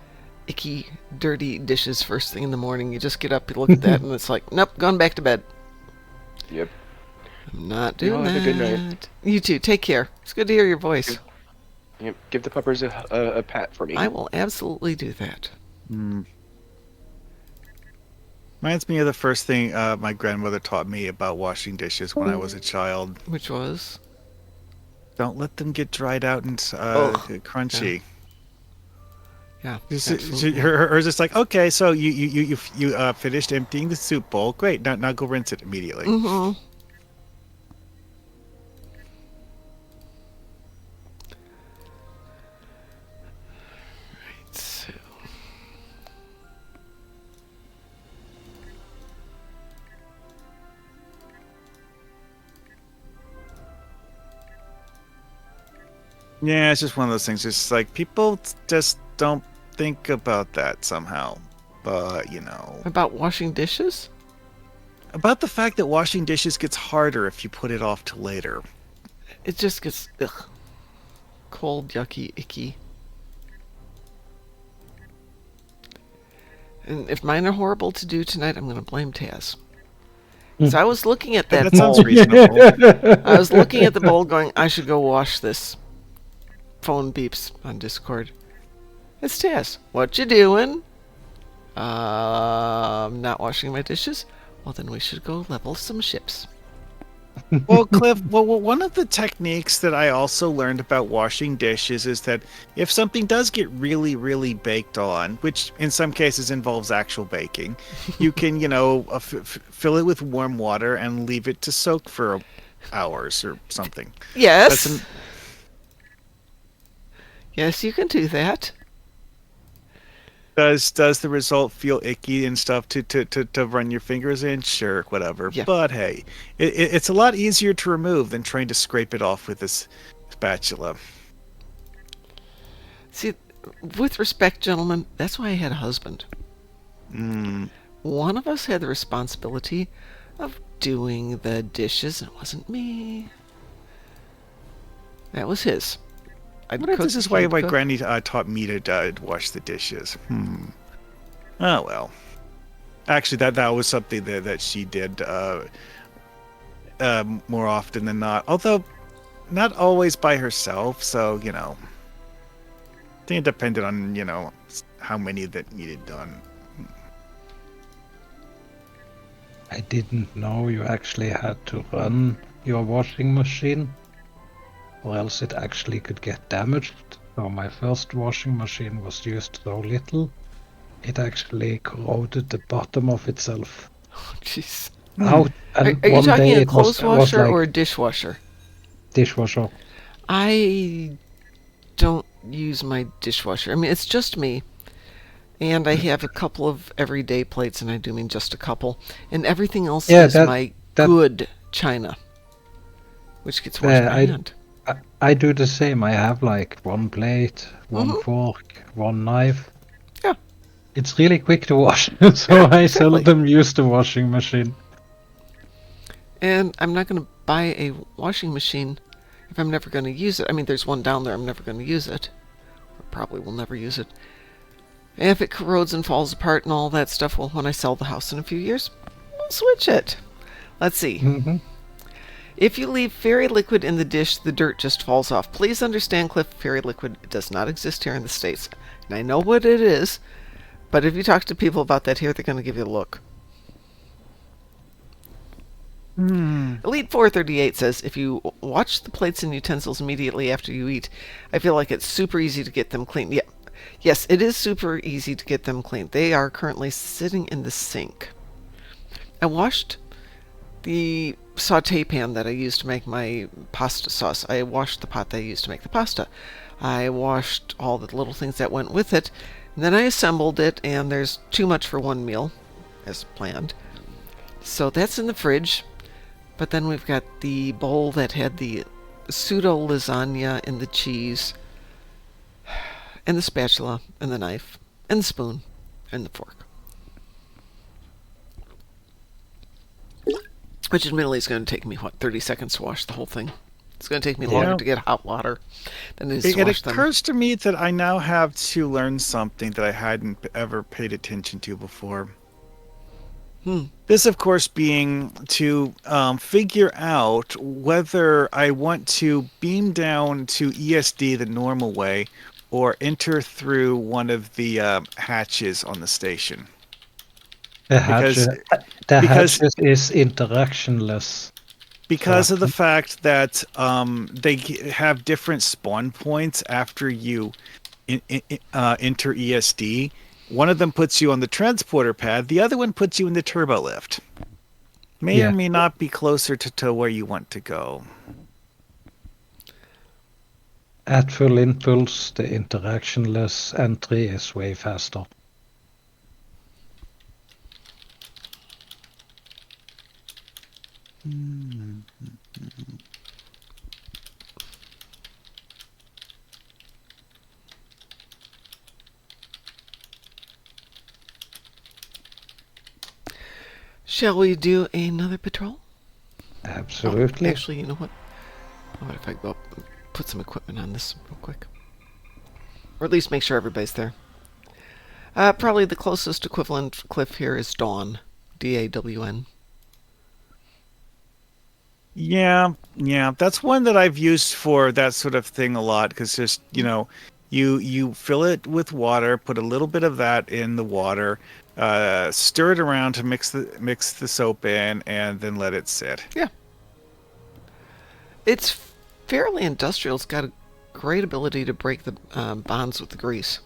icky, dirty dishes first thing in the morning. You just get up, you look at that, and it's like, nope, going back to bed. Yep. I'm not doing Have that. a good night. You too. Take care. It's good to hear your voice. Yep. Give the puppers a pat for me. I will absolutely do that. Reminds me of the first thing my grandmother taught me about washing dishes when I was a child. Which was? Don't let them get dried out and crunchy. Yeah. Hers is like, okay, so you finished emptying the soup bowl. Great. Now go rinse it immediately. Mm-hmm. Right. So. Yeah, it's just one of those things. It's like people just don't think about that somehow. But, you know. About washing dishes? About the fact that washing dishes gets harder if you put it off to later. It just gets cold, yucky, icky. And if mine are horrible to do tonight, I'm going to blame Taz. So I was looking at that bowl. Sounds reasonable. I was looking at the bowl going, I should go wash this. Phone beeps on Discord. It's Taz. What you doing? Not washing my dishes? Well, then we should go level some ships. Well, Cliff, one of the techniques that I also learned about washing dishes is that if something does get really, really baked on, which in some cases involves actual baking, you can, fill it with warm water and leave it to soak for hours or something. Yes. Yes, you can do that. Does the result feel icky and stuff to run your fingers in? Sure, whatever. Yeah. But hey, it's a lot easier to remove than trying to scrape it off with this spatula. See, with respect, gentlemen, that's why I had a husband. One of us had the responsibility of doing the dishes, and it wasn't me. That was his. What if this is why my granny taught me to wash the dishes? Oh well. Actually, that was something that she did more often than not. Although, not always by herself. So I think it depended on how many that needed done. I didn't know you actually had to run your washing machine, or else it actually could get damaged. So my first washing machine was used so little, it actually corroded the bottom of itself. Oh, jeez. Out. Are you talking a clothes washer or a dishwasher? Dishwasher. I don't use my dishwasher. I mean, it's just me. And I have a couple of everyday plates, and I do mean just a couple. And everything else is my good china, which gets washed by hand. I do the same. I have like one plate, one fork, one knife. Yeah. It's really quick to wash, so I seldom use the washing machine. And I'm not going to buy a washing machine if I'm never going to use it? I mean, there's one down there, I'm never going to use it. Or probably will never use it. If it corrodes and falls apart and all that stuff, well, when I sell the house in a few years, we'll switch it. Let's see. Mm-hmm. If you leave fairy liquid in the dish, the dirt just falls off. Please understand, Cliff, fairy liquid does not exist here in the States. And I know what it is, but if you talk to people about that here, they're going to give you a look. Elite 438 says, if you watch the plates and utensils immediately after you eat, I feel like it's super easy to get them clean. Yeah. Yes, it is super easy to get them clean. They are currently sitting in the sink. I washed the saute pan that I used to make my pasta sauce. I washed the pot that I used to make the pasta. I washed all the little things that went with it. And then I assembled it, and there's too much for one meal, as planned. So that's in the fridge. But then we've got the bowl that had the pseudo lasagna and the cheese, and the spatula, and the knife, and the spoon, and the fork. Which admittedly is going to take me, 30 seconds to wash the whole thing. It's going to take me longer to get hot water than it is to wash them. It occurs to me that I now have to learn something that I hadn't ever paid attention to before. This, of course, being to figure out whether I want to beam down to ESD the normal way or enter through one of the hatches on the station. The hatches is interactionless. Because of the fact that they have different spawn points after you enter ESD. One of them puts you on the transporter pad. The other one puts you in the turbo lift. May or may not be closer to where you want to go. At full impulse, the interactionless entry is way faster. Shall we do another patrol? Absolutely. Oh, actually, you know what? What if I go put some equipment on this real quick? Or at least make sure everybody's there. Probably the closest equivalent cliff here is Dawn. D-A-W-N. Yeah. That's one that I've used for that sort of thing a lot, because just, you fill it with water, put a little bit of that in the water, stir it around to mix the soap in, and then let it sit. Yeah. It's fairly industrial. It's got a great ability to break the bonds with the grease.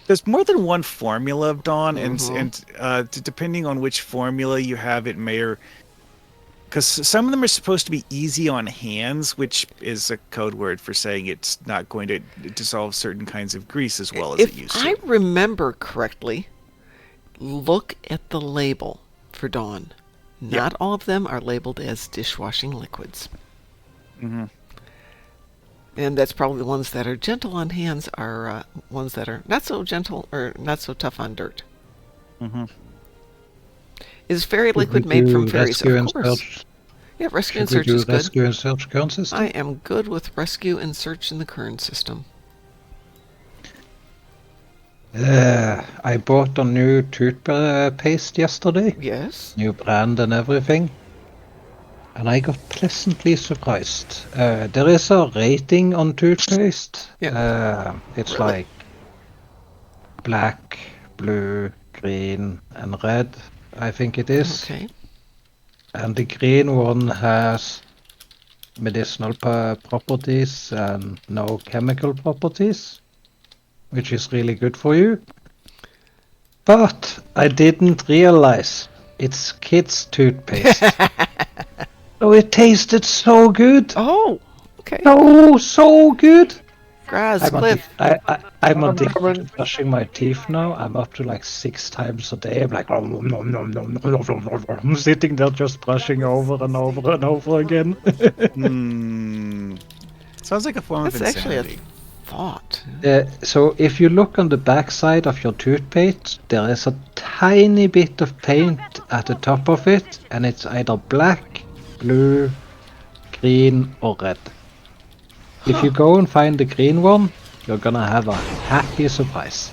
There's more than one formula of Dawn, and depending on which formula you have, it may or... Because some of them are supposed to be easy on hands, which is a code word for saying it's not going to dissolve certain kinds of grease as well as it used to. If I remember correctly, look at the label for Dawn. Not all of them are labeled as dishwashing liquids. Mm-hmm. And that's probably the ones that are gentle on hands are ones that are not so gentle or not so tough on dirt. Mm-hmm. Is fairy liquid made from fairies? Of course. Yeah, rescue and search is good. Rescue and search current system? I am good with rescue and search in the current system. I bought a new toothpaste yesterday. Yes. New brand and everything. And I got pleasantly surprised. There is a rating on toothpaste. Yeah. It's really? like black, blue, green, and red, I think it is. Okay. And the green one has medicinal properties and no chemical properties, which is really good for you. But I didn't realize it's kids' toothpaste. So it tasted so good. Oh, okay. So good. Cliff. I'm addicted to brushing my teeth now. I'm up to like 6 times a day. I'm like, I'm sitting there just brushing over and over and over again. Sounds like a form of insanity. Actually a thought. So if you look on the back side of your toothpaste, there is a tiny bit of paint at the top of it, and it's either black, blue, green, or red. If you go and find the green one, you're gonna have a happy surprise.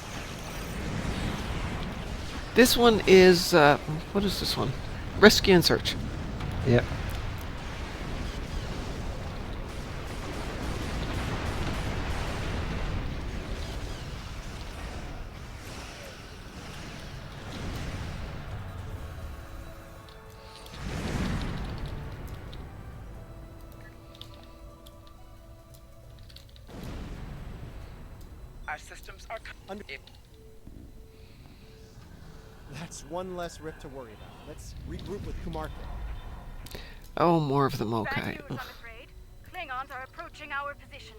This one is, what is this one? Rescue and search. Yeah. Our systems are... That's one less rift to worry about. Let's regroup with Kumarka. Oh, more of them, Bad okay. news, I'm afraid. Klingons are approaching our position.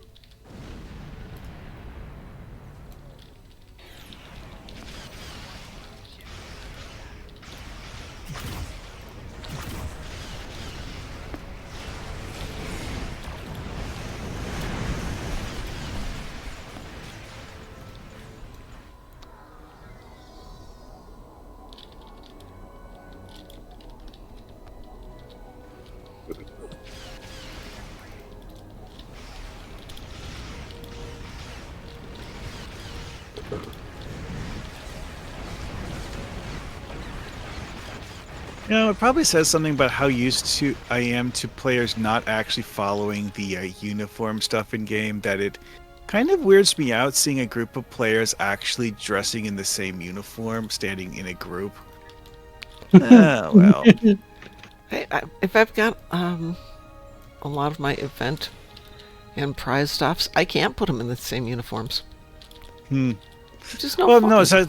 You know, it probably says something about how used to I am to players not actually following the uniform stuff in game, that it kind of weirds me out seeing a group of players actually dressing in the same uniform, standing in a group. Oh, well. Hey, if I've got a lot of my event and prize stuffs, I can't put them in the same uniforms. Just no. Well, fun. no, so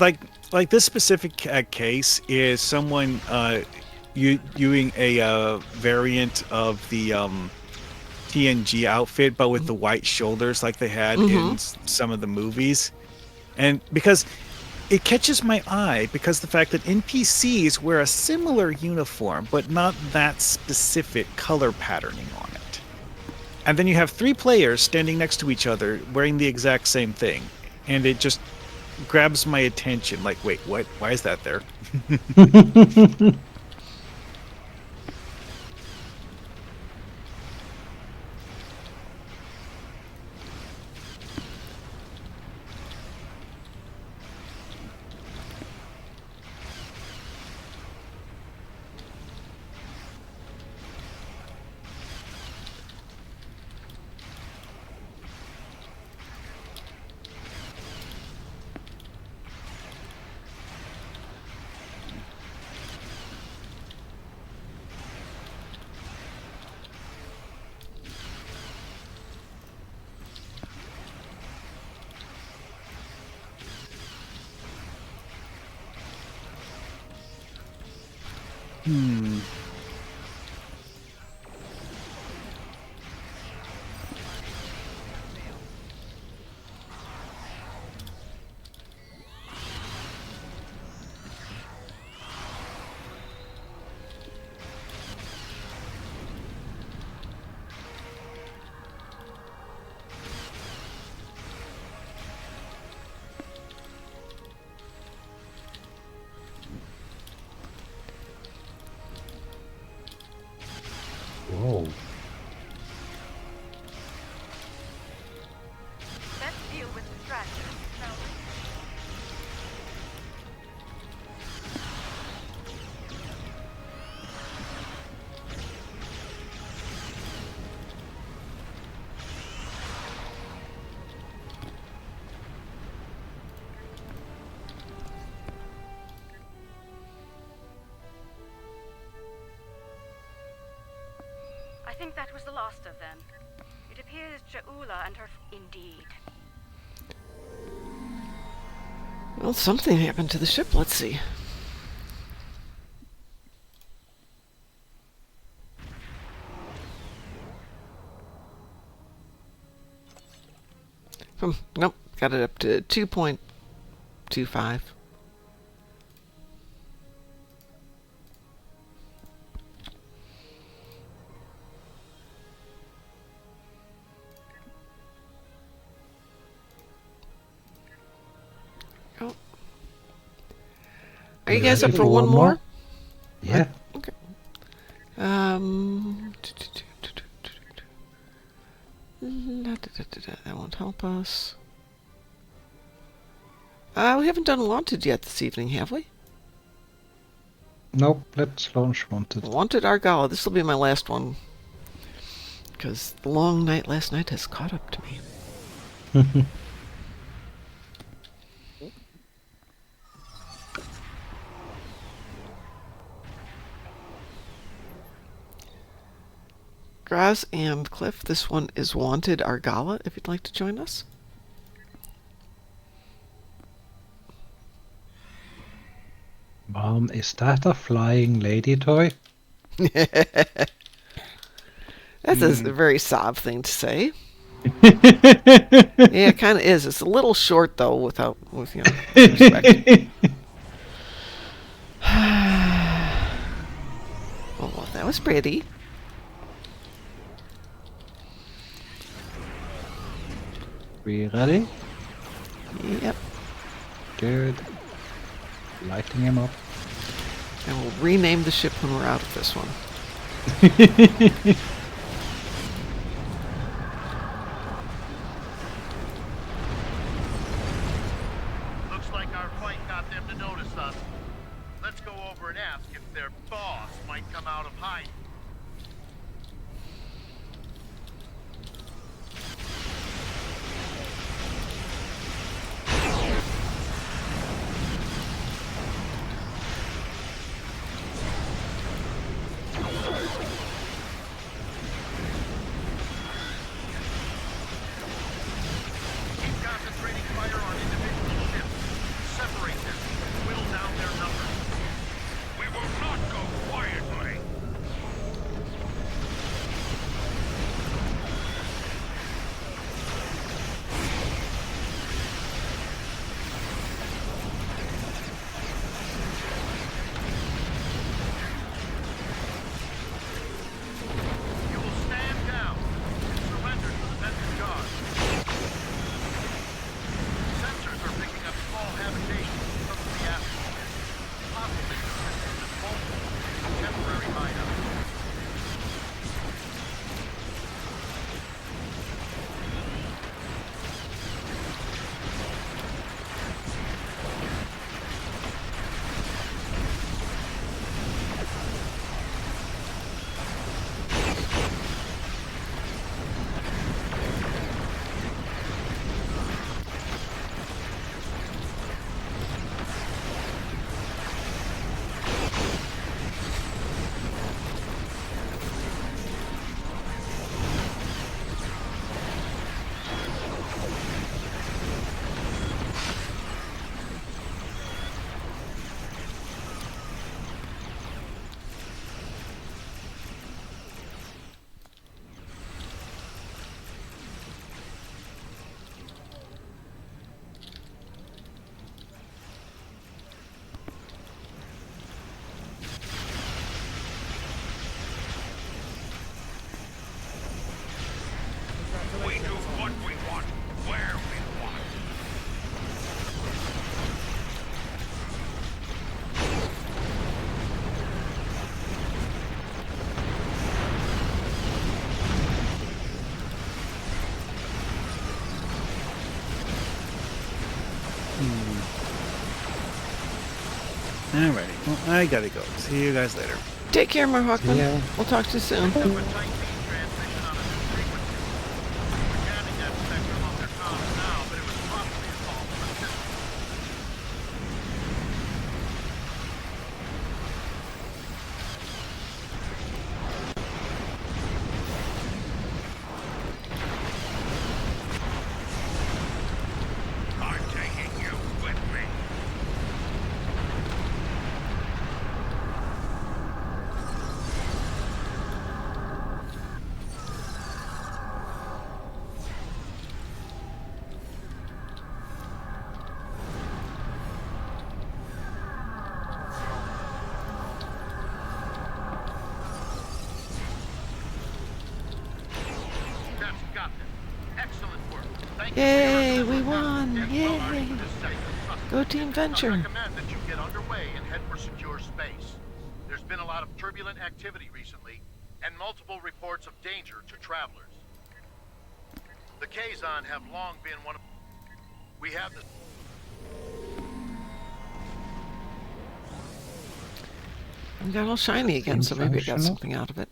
like this specific case is someone doing a variant of the TNG outfit, but with the white shoulders like they had in some of the movies, and because it catches my eye because the fact that NPCs wear a similar uniform, but not that specific color patterning on it. And then you have 3 players standing next to each other wearing the exact same thing. And it just grabs my attention. Like, wait, what? Why is that there? Whoa. Let's deal with distractions, shall we? I think that was the last of them. It appears Jaula and her... Indeed. Well, something happened to the ship. Let's see. Nope, got it up to 2.25. Oh. Are you guys up for one more? Yeah. Okay. That won't help us. We haven't done Wanted yet this evening, have we? Nope, let's launch Wanted. Wanted Argala. This will be my last one. Because the long night last night has caught up to me. Graz and Cliff, this one is Wanted Argala, if you'd like to join us. Mom, is that a flying lady toy? That's a very sob thing to say. Yeah, it kind of is. It's a little short, though, with respect. Oh, that was pretty. We ready? Yep. Good. Lighting him up. And we'll rename the ship when we're out of this one. Looks like our fight got them to notice us. Let's go over and ask if their boss might come out of hiding. Keep concentrating fire on individual ships. Separate them. Whittle down their numbers. We will not go quietly. You will stand down and surrender to the Venture Guard. Sensors are picking up small habitations in some of the atmosphere. Possibly consistent with multiple temporary hideouts. We do what we want, where we want. Alrighty. Well, I gotta go. See you guys later. Take care, Marhawkman. Yeah. We'll talk to you soon. Have a tight beam transmission on a new frequency. We're jamming that spectrum on their comms now, but it was possibly a call from a system. I'm taking you with me. That's got them. Excellent work. Thank you for your Yay, we assistance. won. And Yay. alert to this safe suspect. Go Team I Venture. recommend that you get underway and head for secure space. There's been a lot of turbulent activity recently, and multiple reports of danger to travelers. The Kazon have long been one of... We have the... I got all shiny again, so maybe I got something out of it.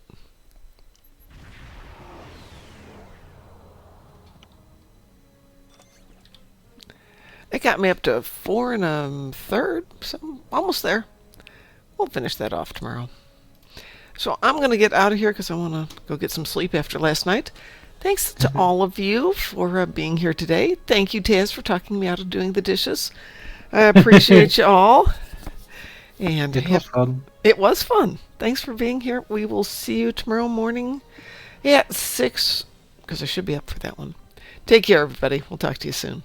It got me up to 4 1/3, so almost there. We'll finish that off tomorrow. So I'm going to get out of here because I want to go get some sleep after last night. Thanks to all of you for being here today. Thank you, Taz, for talking me out of doing the dishes. I appreciate you all. And it was fun. It was fun. Thanks for being here. We will see you tomorrow morning at 6, because I should be up for that one. Take care, everybody. We'll talk to you soon.